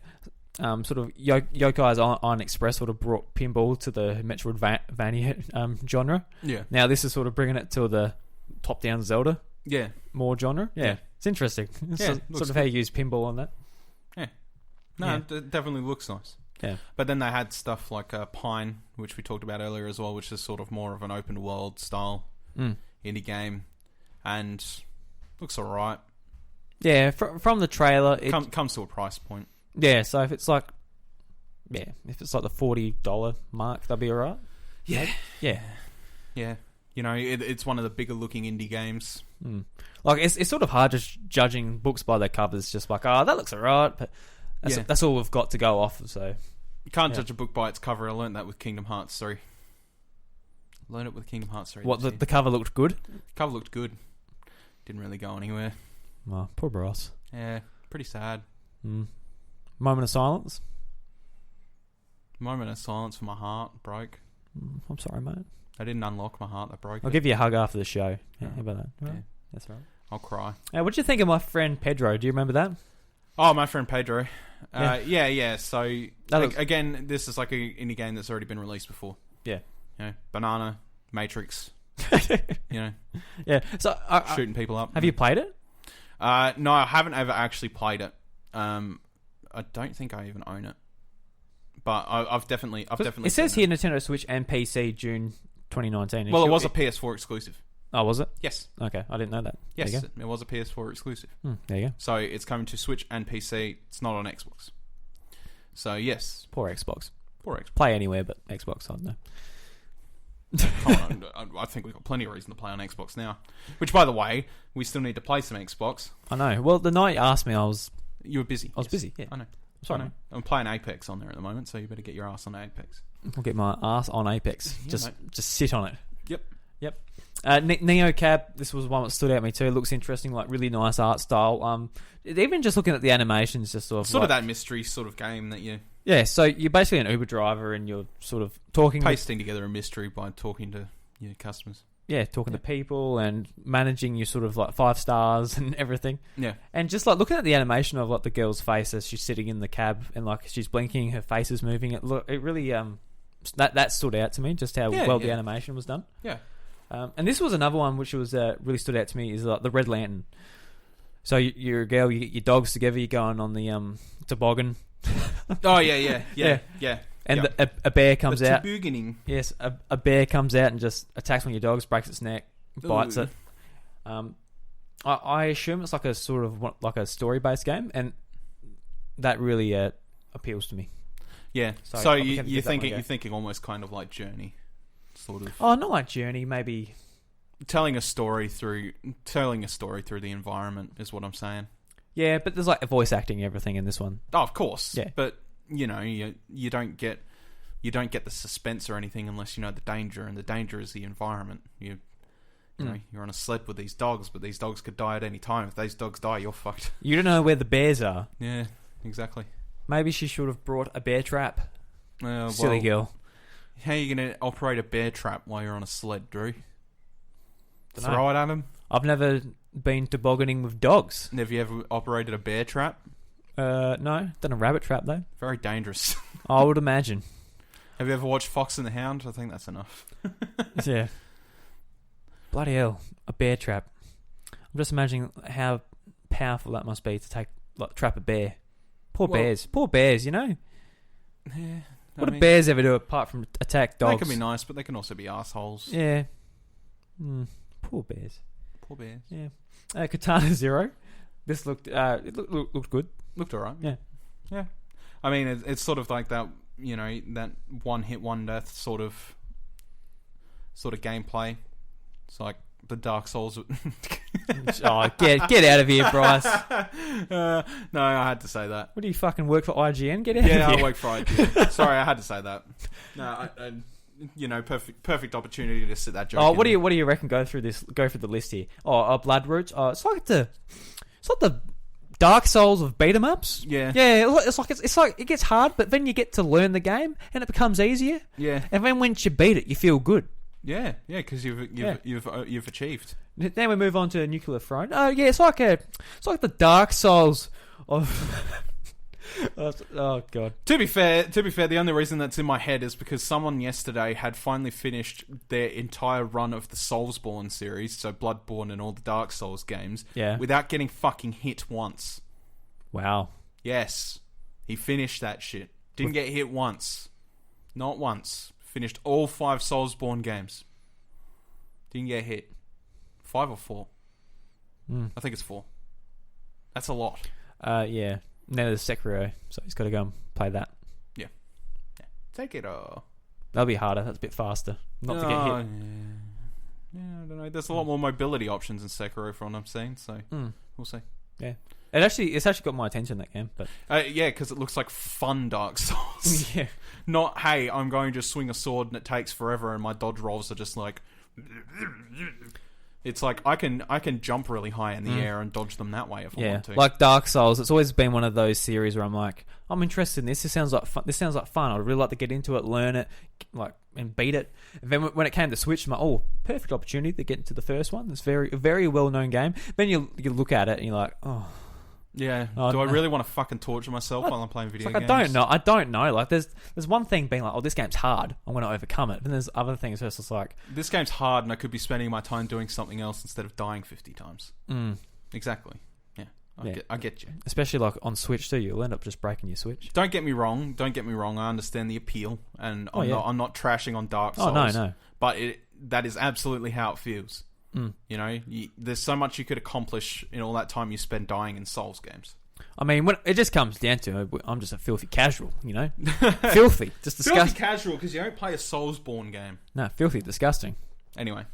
Sort of Yokai's Iron Express sort of brought pinball to the Metroidvania genre. Yeah. Now this is sort of bringing it to the top-down Zelda. Yeah. More genre. Yeah. It's interesting. It's sort of how you use pinball on that. Yeah. No, it definitely looks nice. Yeah. But then they had stuff like Pine, which we talked about earlier as well, which is sort of more of an open world style indie game, and looks alright. Yeah, from the trailer, it comes to a price point. Yeah, so if it's like the $40 mark, that'll be alright. Yeah. Yeah. Yeah. You know, it's one of the bigger looking indie games. Like, it's sort of hard just judging books by their covers. Just like, oh, that looks alright, but that's all we've got to go off. So you can't judge a book by its cover. I learned that with Kingdom Hearts 3. Learned it with Kingdom Hearts 3. What, the cover looked good? Cover looked good. Didn't really go anywhere. Oh, poor Bros. Yeah, pretty sad. Moment of silence. Moment of silence for my heart broke. I'm sorry, mate. I didn't unlock my heart. That broke. I'll give you a hug after the show. Yeah, how about that? Yeah. That's right. I'll cry. What did you think of my friend Pedro? Do you remember that? Oh, my friend Pedro. Yeah. Yeah. So again, this is like a indie game that's already been released before. Yeah. You know, Banana, Matrix. You know. Yeah. So shooting people up. Have you played it? No, I haven't ever actually played it. I don't think I even own it. But I've definitely. It says here Nintendo Switch and PC June 2019. Well, it was a PS4 exclusive. Oh, was it? Yes. Okay, I didn't know that. Yes, it was a PS4 exclusive. There you go. So it's coming to Switch and PC. It's not on Xbox. So yes. Poor Xbox. Poor Xbox. Play anywhere but Xbox, I don't know. I think we've got plenty of reason to play on Xbox now. Which, by the way, we still need to play some Xbox. I know. Well, the night you asked me, You were busy. I was busy, yeah. I know. Sorry. I know. I'm playing Apex on there at the moment, so you better get your ass on Apex. I'll get my ass on Apex. Yeah, just mate. sit on it. Yep. Neo Cab, this was one that stood out to me too. It looks interesting, like really nice art style. Even just looking at the animations, just sort of that mystery sort of game that you... Yeah, so you're basically an Uber driver and you're sort of talking... Pasting together a mystery by talking to your customers. Yeah, talking to people and managing your sort of like 5 stars and everything. Yeah. And just like looking at the animation of like the girl's face as she's sitting in the cab and like she's blinking, her face is moving. It really that stood out to me, just how the animation was done. Yeah. And this was another one which was really stood out to me, is like the Red Lantern. So you're a girl, you get your dogs together, you're going on the toboggan. Oh yeah. And a bear comes out. Tobogganing. Yes, a bear comes out and just attacks one of your dogs, breaks its neck, bites it. I assume it's like a sort of like a story-based game, and that really appeals to me. Yeah. So you're thinking almost kind of like Journey, sort of. Oh, not like Journey, maybe. Telling a story through the environment is what I'm saying. Yeah, but there's like a voice acting and everything in this one. Oh, of course. Yeah. But you know, you don't get the suspense or anything unless you know the danger, and the danger is the environment. You know, you're on a sled with these dogs, but these dogs could die at any time. If those dogs die, you're fucked. You don't know where the bears are. Yeah, exactly. Maybe she should have brought a bear trap. Silly well, girl. How are you going to operate a bear trap while you're on a sled, Drew? Dunno. Throw it at him? I've never been tobogganing with dogs. Have you ever operated a bear trap? No. Done a rabbit trap, though. Very dangerous. I would imagine. Have you ever watched Fox and the Hound? I think that's enough. Yeah. Bloody hell. A bear trap. I'm just imagining how powerful that must be to trap a bear. Poor bears, you know? Yeah. What do bears ever do apart from attack dogs? They can be nice, but they can also be assholes. Yeah. Poor bears. Poor bears. Yeah. Katana Zero. This looked looked good. Looked alright. Yeah. Yeah. I mean, it's sort of like that, you know, that one hit, one death sort of gameplay. It's like the Dark Souls. Oh, get out of here, Bryce. No, I had to say that. What do you fucking work for IGN? Get out of here. Yeah, I work for IGN. Sorry, I had to say that. No, I you know, perfect opportunity to sit that joke. Oh, what do you reckon? Go through the list here. Oh, Blood Roots. Oh, it's like the Dark Souls of beat 'em ups. Yeah. Yeah, it's like it gets hard, but then you get to learn the game and it becomes easier. Yeah. And then once you beat it, you feel good. Yeah, because you've achieved. Then we move on to Nuclear Throne. Oh yeah, it's like the Dark Souls of. Oh god. To be fair, the only reason that's in my head is because someone yesterday had finally finished their entire run of the Soulsborne series, so Bloodborne and all the Dark Souls games, without getting fucking hit once. Wow. Yes, he finished that shit. Didn't get hit once, not once. Finished all 5 Soulsborne games. Didn't get hit. 5 or 4? I think it's 4. That's a lot. Yeah. Now there's Sekiro, so he's got to go and play that. Yeah. Take it all. That'll be harder. That's a bit faster. Not to get hit. Yeah, I don't know. There's a lot more mobility options in Sekiro from what I'm seeing, so we'll see. Yeah. It's actually got my attention, that game. But yeah, because it looks like fun Dark Souls. Yeah. Not, hey, I'm going to swing a sword and it takes forever and my dodge rolls are just like... It's like I can jump really high in the air and dodge them that way if I want to. Like Dark Souls, it's always been one of those series where I'm like, I'm interested in this. This sounds like fun. I'd really like to get into it, learn it, and beat it. And then when it came to Switch, I'm like, perfect opportunity to get into the first one. It's very very well known game. Then you look at it and you're like, Yeah. Do I really want to fucking torture myself while I'm playing video games? I don't know. Like, there's one thing being like, oh, this game's hard, I'm going to overcome it. And there's other things where it's just like, this game's hard and I could be spending my time doing something else instead of dying 50 times. Exactly. Yeah. I get you. Especially like on Switch too, you'll end up just breaking your Switch. Don't get me wrong. I understand the appeal, and I'm not trashing on Dark Souls. Oh, no. But that is absolutely how it feels. You know, there's so much you could accomplish in all that time you spend dying in Souls games. I mean, when it just comes down to, I'm just a filthy casual, you know? Filthy. Just disgusting. Filthy casual, because you don't play a Soulsborne game. No, filthy, disgusting. Anyway,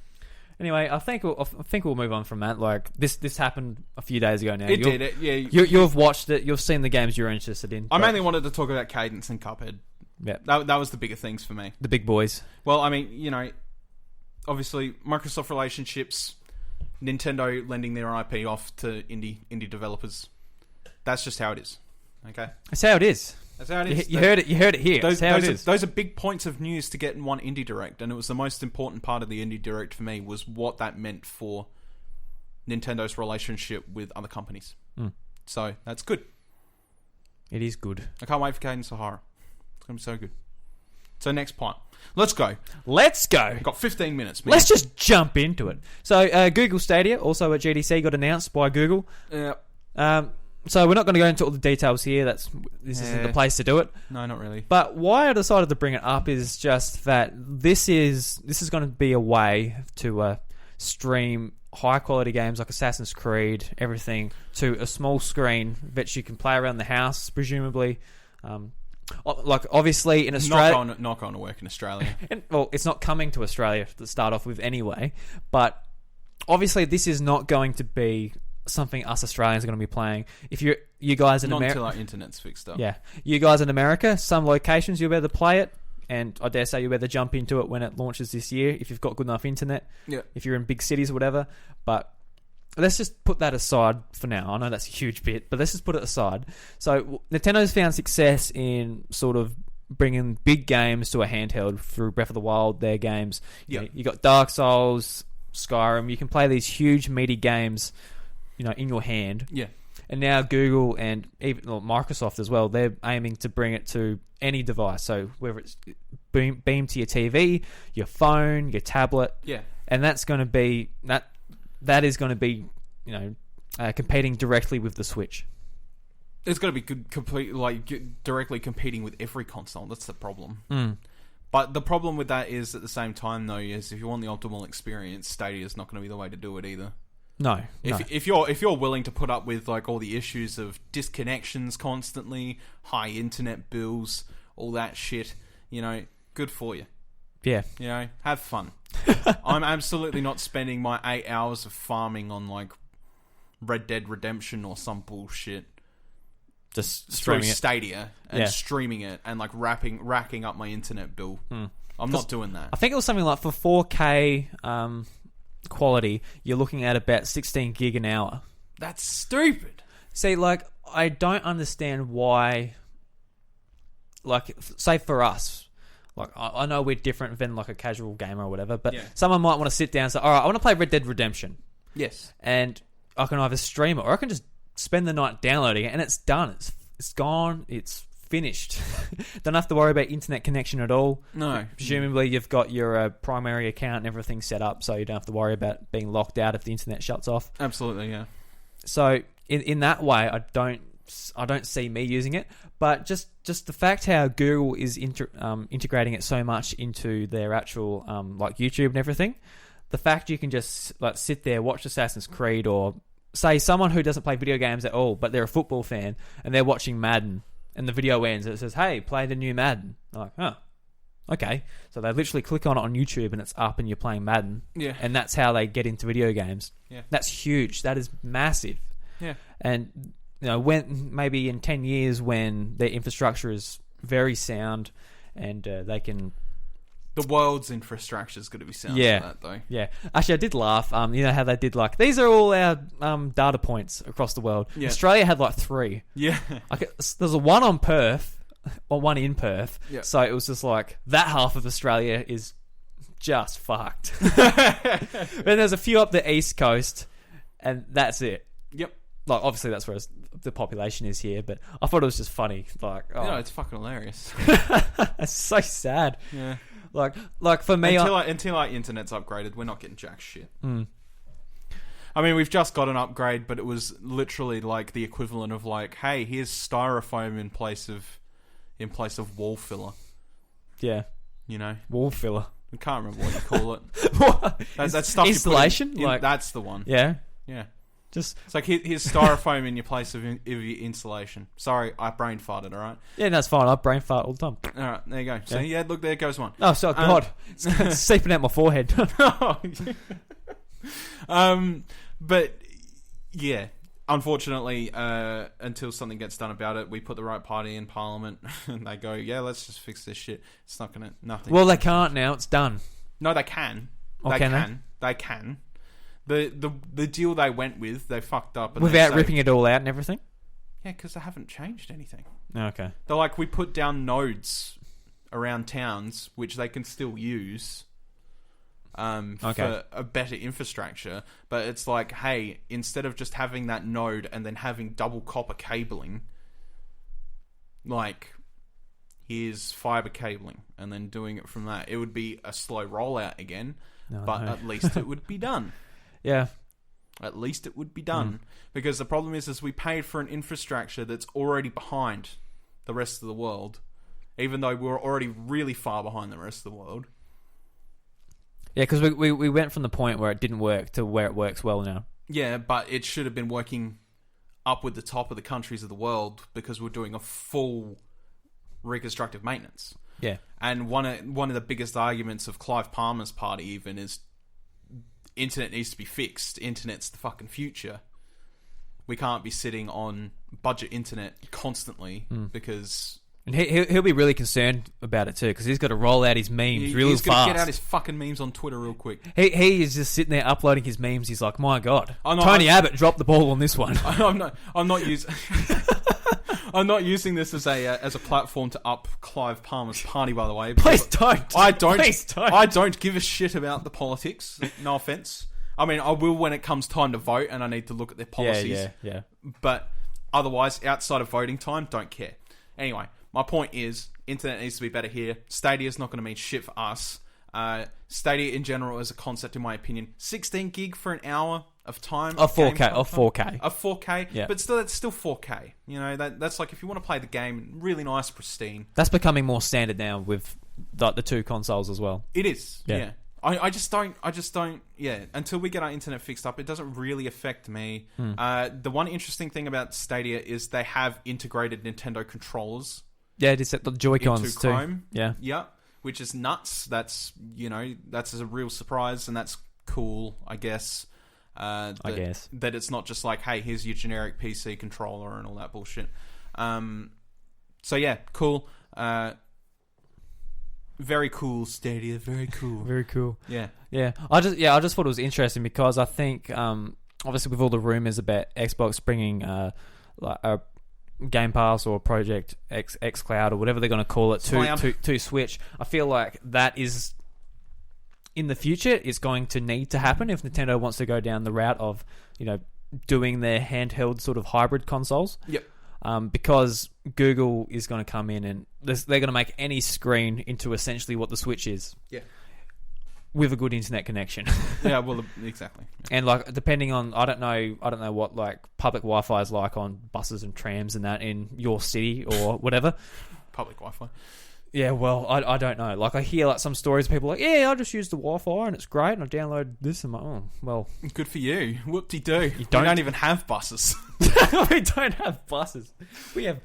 I think we'll move on from that. Like, this happened a few days ago now. Yeah. You've watched it. You've seen the games you're interested in. I mainly wanted to talk about Cadence and Cuphead. Yeah. That was the bigger things for me. The big boys. Well, I mean, you know, obviously, Microsoft relationships, Nintendo lending their IP off to indie developers. That's just how it is. Okay? That's how it is. That's how it is. You heard it here. That's how it is. Those are big points of news to get in one Indie Direct, and it was the most important part of the Indie Direct for me, was what that meant for Nintendo's relationship with other companies. So, that's good. It is good. I can't wait for Cadence of Horror. It's going to be so good. So, next part. Let's go. We've got 15 minutes, man. Let's just jump into it. So, Google Stadia, also at GDC, got announced by Google. Yeah. So we're not going to go into all the details here. This isn't the place to do it. No, not really. But why I decided to bring it up is just that this is going to be a way to stream high quality games like Assassin's Creed, everything, to a small screen that you can play around the house, presumably. Like, obviously in Australia, not going to work in Australia. Well, it's not coming to Australia to start off with anyway. But obviously, this is not going to be something us Australians are going to be playing. If you guys in America, not until our internet's fixed up. Yeah, you guys in America, some locations you'll be able to play it, and I dare say you'll be able to jump into it when it launches this year if you've got good enough internet. Yeah. If you're in big cities or whatever, but let's just put that aside for now. I know that's a huge bit, but let's just put it aside. So Nintendo's found success in sort of bringing big games to a handheld through Breath of the Wild. Their games, you got Dark Souls, Skyrim. You can play these huge meaty games, you know, in your hand. Yeah. And now Google and even Microsoft as well, they're aiming to bring it to any device. So whether it's beam to your TV, your phone, your tablet. Yeah. And that's going to be that is going to be, you know, competing directly with the Switch. It's going to be directly competing with every console. That's the problem. But the problem with that is, at the same time, though, is if you want the optimal experience, Stadia is not going to be the way to do it either. No. If you're willing to put up with like all the issues of disconnections constantly, high internet bills, all that shit, you know, good for you. Yeah. You know, have fun. I'm absolutely not spending my 8 hours of farming on like Red Dead Redemption or some bullshit. Just through streaming Stadia and streaming it and like racking up my internet bill. I'm not doing that. I think it was something like for 4K quality, you're looking at about 16 gig an hour. That's stupid. See, like, I don't understand why, like, say for us, like, I know we're different than like a casual gamer or whatever, but someone might want to sit down and say, all right, I want to play Red Dead Redemption. Yes. And I can either stream it or I can just spend the night downloading it and it's done. It's gone. It's finished. Don't have to worry about internet connection at all. No. Presumably you've got your primary account and everything set up, so you don't have to worry about being locked out if the internet shuts off. Absolutely, yeah. So in that way, I don't see me using it. But just the fact how Google is integrating it so much into their actual like YouTube and everything, the fact you can just like sit there, watch Assassin's Creed, or say someone who doesn't play video games at all, but they're a football fan and they're watching Madden, and the video ends and it says, hey, play the new Madden. I'm like, huh, okay. So they literally click on it on YouTube and it's up and you're playing Madden. Yeah. And that's how they get into video games. Yeah. That's huge. That is massive. Yeah. And, you know, when maybe in 10 years when their infrastructure is very sound and they can... The world's infrastructure is going to be sound like that, though. Yeah. Actually, I did laugh. You know how they did like, these are all our data points across the world. Yeah. Australia had like 3. Yeah. Like, there's a one on Perth, or one in Perth. Yeah. So it was just like, that half of Australia is just fucked. Then there's a few up the east coast, and that's it. Yep. like obviously that's where the population is here, but I thought it was just funny. Like, oh, it's fucking hilarious. it's so sad. Yeah. Like for me, until our internet's upgraded, we're not getting jack shit. I mean, we've just got an upgrade, but it was literally like the equivalent of like, hey, here's styrofoam in place of wall filler. Yeah. You know, wall filler. I can't remember what you call it. What? That's stuff installation. That's the one. Yeah. Yeah. Just it's like here's styrofoam in your place of your insulation. Sorry, I brain farted. All right. Yeah, that's fine. I brain fart all the time. All right, there you go. So yeah, look, there goes one. Oh, so God, it's seeping out my forehead. But yeah, unfortunately, until something gets done about it, we put the right party in Parliament, and they go, "Yeah, let's just fix this shit." It's not gonna nothing. Well, they can't now. It's done. No, they can. Oh, They can. The deal they went with, they fucked up. And without ripping it all out and everything? Yeah, because they haven't changed anything. Okay. They're like, we put down nodes around towns, which they can still use for a better infrastructure. But it's like, hey, instead of just having that node and then having double copper cabling, like, here's fiber cabling, and then doing it from that. It would be a slow rollout again, but at least it would be done. Yeah. At least it would be done. Because the problem is we paid for an infrastructure that's already behind the rest of the world, even though we're already really far behind the rest of the world. Yeah, because we went from the point where it didn't work to where it works well now. Yeah, but it should have been working up with the top of the countries of the world because we're doing a full reconstructive maintenance. Yeah. And one of the biggest arguments of Clive Palmer's party even is internet needs to be fixed. Internet's the fucking future. We can't be sitting on budget internet constantly because... And he'll be really concerned about it too because he's got to roll out his memes really fast. He's got to get out his fucking memes on Twitter real quick. He is just sitting there uploading his memes. He's like, my God, Tony Abbott dropped the ball on this one. I'm not using... I'm not using this as a platform to up Clive Palmer's party, by the way. Please don't. I don't. Please don't. I don't give a shit about the politics. No offense. I mean, I will when it comes time to vote and I need to look at their policies. Yeah. But otherwise, outside of voting time, don't care. Anyway, my point is, internet needs to be better here. Stadia is not going to mean shit for us. Stadia in general as a concept, in my opinion, 16 gig for an hour of time. Of 4K. Of 4K. Yeah. But still, that's still 4K. You know, that's like if you want to play the game, really nice, pristine. That's becoming more standard now with the two consoles as well. It is. Yeah. I just don't. Yeah. Until we get our internet fixed up, it doesn't really affect me. The one interesting thing about Stadia is they have integrated Nintendo controllers. Yeah, they set the Joy-Cons into Chrome. Too. Yeah. Yeah. Which is nuts. That's a real surprise, and that's cool, I guess. That it's not just like, hey, here's your generic PC controller and all that bullshit. So yeah, cool. Very cool, Stadia. Very cool. Very cool. Yeah. I just thought it was interesting because I think, obviously, with all the rumors about Xbox bringing like a Game Pass or Project X Cloud or whatever they're going to call it to Switch, I feel like that is in the future is going to need to happen if Nintendo wants to go down the route of doing their handheld sort of hybrid consoles. Yep. Because Google is going to come in and they're going to make any screen into essentially what the Switch is. Yeah. With a good internet connection. Yeah, well, exactly. Yeah. And like, depending on, I don't know what like public Wi-Fi is like on buses and trams and that in your city or whatever. Public Wi-Fi. Yeah, well, I don't know. Like, I hear like some stories of people like, yeah, I just use the Wi-Fi and it's great and I download this and I'm like, oh, well. Good for you. Whoop-de-doo. We don't even have buses. We don't have buses. We have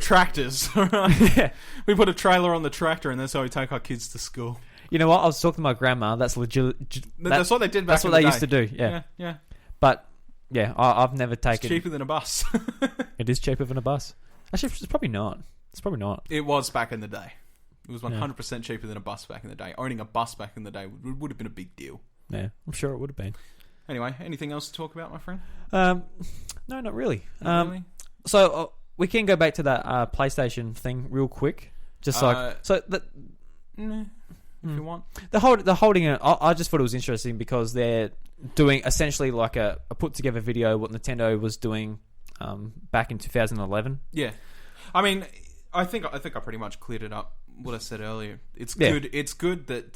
tractors. Right? Yeah. We put a trailer on the tractor and that's how we take our kids to school. You know what? I was talking to my grandma. That's legit. That's what they did back That's what they used to do. Yeah. Yeah. But, yeah, I've never taken... It's cheaper than a bus. It is cheaper than a bus. Actually, it's probably not. It was back in the day. It was 100% cheaper than a bus back in the day. Owning a bus back in the day would have been a big deal. Yeah, I'm sure it would have been. Anyway, anything else to talk about, my friend? No, not really. Not really? So we can go back to that PlayStation thing real quick. Just if you want. They're holding it. I just thought it was interesting because they're doing essentially like a put together video what Nintendo was doing back in 2011. Yeah, I mean, I think I pretty much cleared it up. What I said earlier, it's Yeah. good. It's good that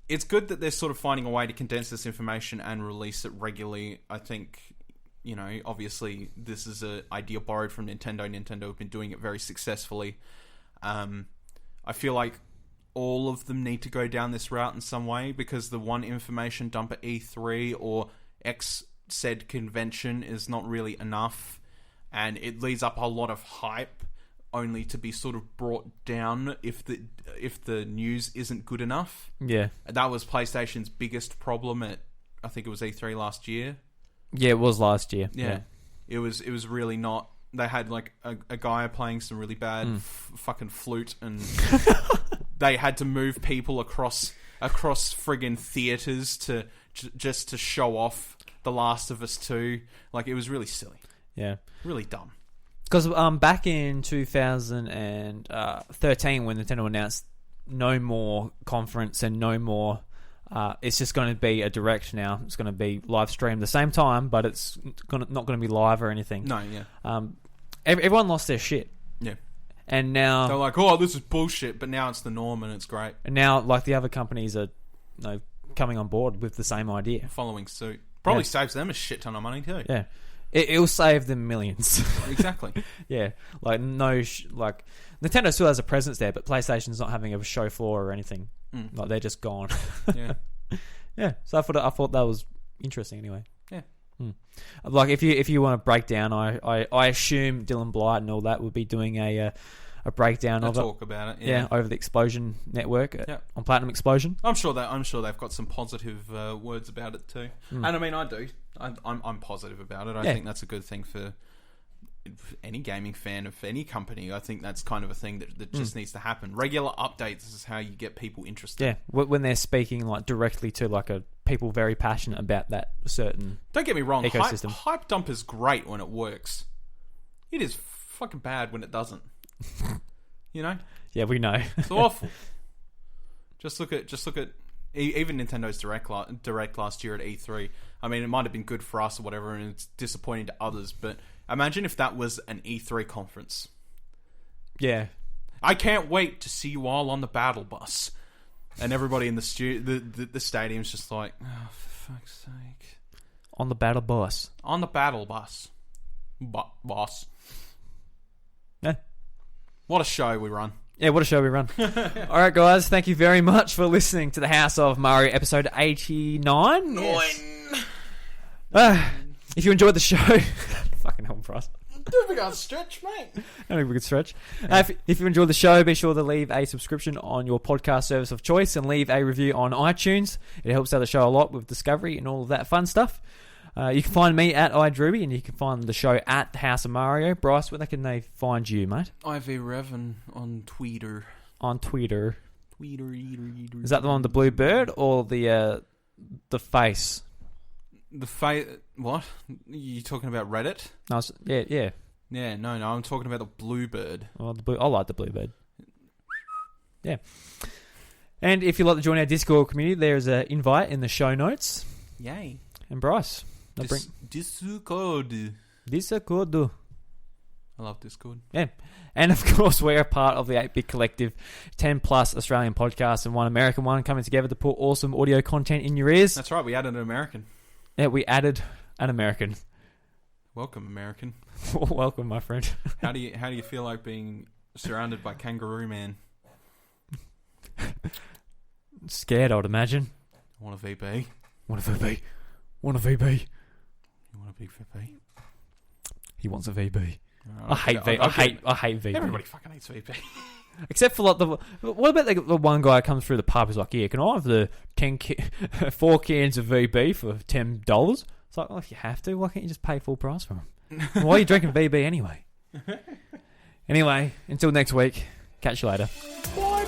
they're sort of finding a way to condense this information and release it regularly. I think, you know, obviously this is an idea borrowed from Nintendo. Nintendo have been doing it very successfully. I feel like all of them need to go down this route in some way, because the one information dump at E3 or X said convention is not really enough, and it leads up a lot of hype only to be sort of brought down if the news isn't good enough. Yeah. That was PlayStation's biggest problem at, I think it was E3 last year. Yeah, it was last year. Yeah. It was really not. They had like a guy playing some really bad fucking flute, and they had to move people across friggin' theaters to just to show off The Last of Us 2. Like, it was really silly. Yeah. Really dumb. Because back in 2013, when Nintendo announced no more conference and no more, it's just going to be a direct now. It's going to be live streamed the same time, but it's not going to be live or anything. No, yeah. Everyone lost their shit. Yeah. And now they're like, oh, this is bullshit, but now it's the norm and it's great. And now, like, the other companies are, coming on board with the same idea. Following suit. Probably saves them a shit ton of money too. Yeah. It'll save them millions. Exactly. Yeah. Like, Nintendo still has a presence there, but PlayStation's not having a show floor or anything. Like, they're just gone. Yeah. Yeah. So I thought that was interesting anyway. Yeah. Like, if you want to break down, I assume Dylan Blight and all that would be doing a breakdown of talk about it. Yeah, over the Explosion Network on Platinum Explosion. I'm sure they've got some positive words about it too. And I mean, I do. I'm positive about it. I think that's a good thing for any gaming fan of any company. I think that's kind of a thing that just needs to happen. Regular updates is how you get people interested. Yeah, when they're speaking like directly to like people very passionate about that certain. Don't get me wrong. Ecosystem. Hype dump is great when it works. It is fucking bad when it doesn't. You know? Yeah, we know. It's awful. Just look at even Nintendo's direct last year at E3. I mean, it might have been good for us or whatever, and it's disappointing to others. But imagine if that was an E3 conference. Yeah. I can't wait to see you all on the battle bus, and everybody in the stadium's just like, oh, for fuck's sake. On the battle bus. On the battle bus, boss. Yeah. What a show we run. Yeah, what a show we run. Alright, guys, thank you very much for listening to the House of Mario episode 89. Yes. If you enjoyed the show... fucking hell, Bryce. We got to stretch, mate. I think we could stretch. If you enjoyed the show, be sure to leave a subscription on your podcast service of choice and leave a review on iTunes. It helps out the show a lot with discovery and all of that fun stuff. You can find me at iDrewby, and you can find the show at House of Mario. Bryce, where can they find you, mate? IV on Twitter. On Twitter. Tweeter. Is that the one with the blue bird or the face? The face? What? You talking about Reddit? No, yeah. Yeah, no, I'm talking about the blue bird. Oh, I like the blue bird. Yeah. And if you'd like to join our Discord community, there's an invite in the show notes. Yay. And Bryce. Discord. I love Discord. Yeah. And of course, we're a part of the 8-Bit Collective, 10 plus Australian podcasts and one American one coming together to put awesome audio content in your ears. That's right, we added an American. Yeah, we added an American. Welcome, American. Welcome, my friend. How do you feel like being surrounded by Kangaroo Man? Scared, I would imagine. Want a VB? Want a VB? Want a VB? You want a big VB? He wants a VB. I hate VB. I hate VB. Everybody fucking hates VB. Except for like what about the one guy who comes through the pub who's like, yeah, can I have the 4 cans of VB for $10? It's like, well, if you have to, why can't you just pay full price for them? Why are you drinking VB anyway? Anyway, until next week, catch you later. Bye.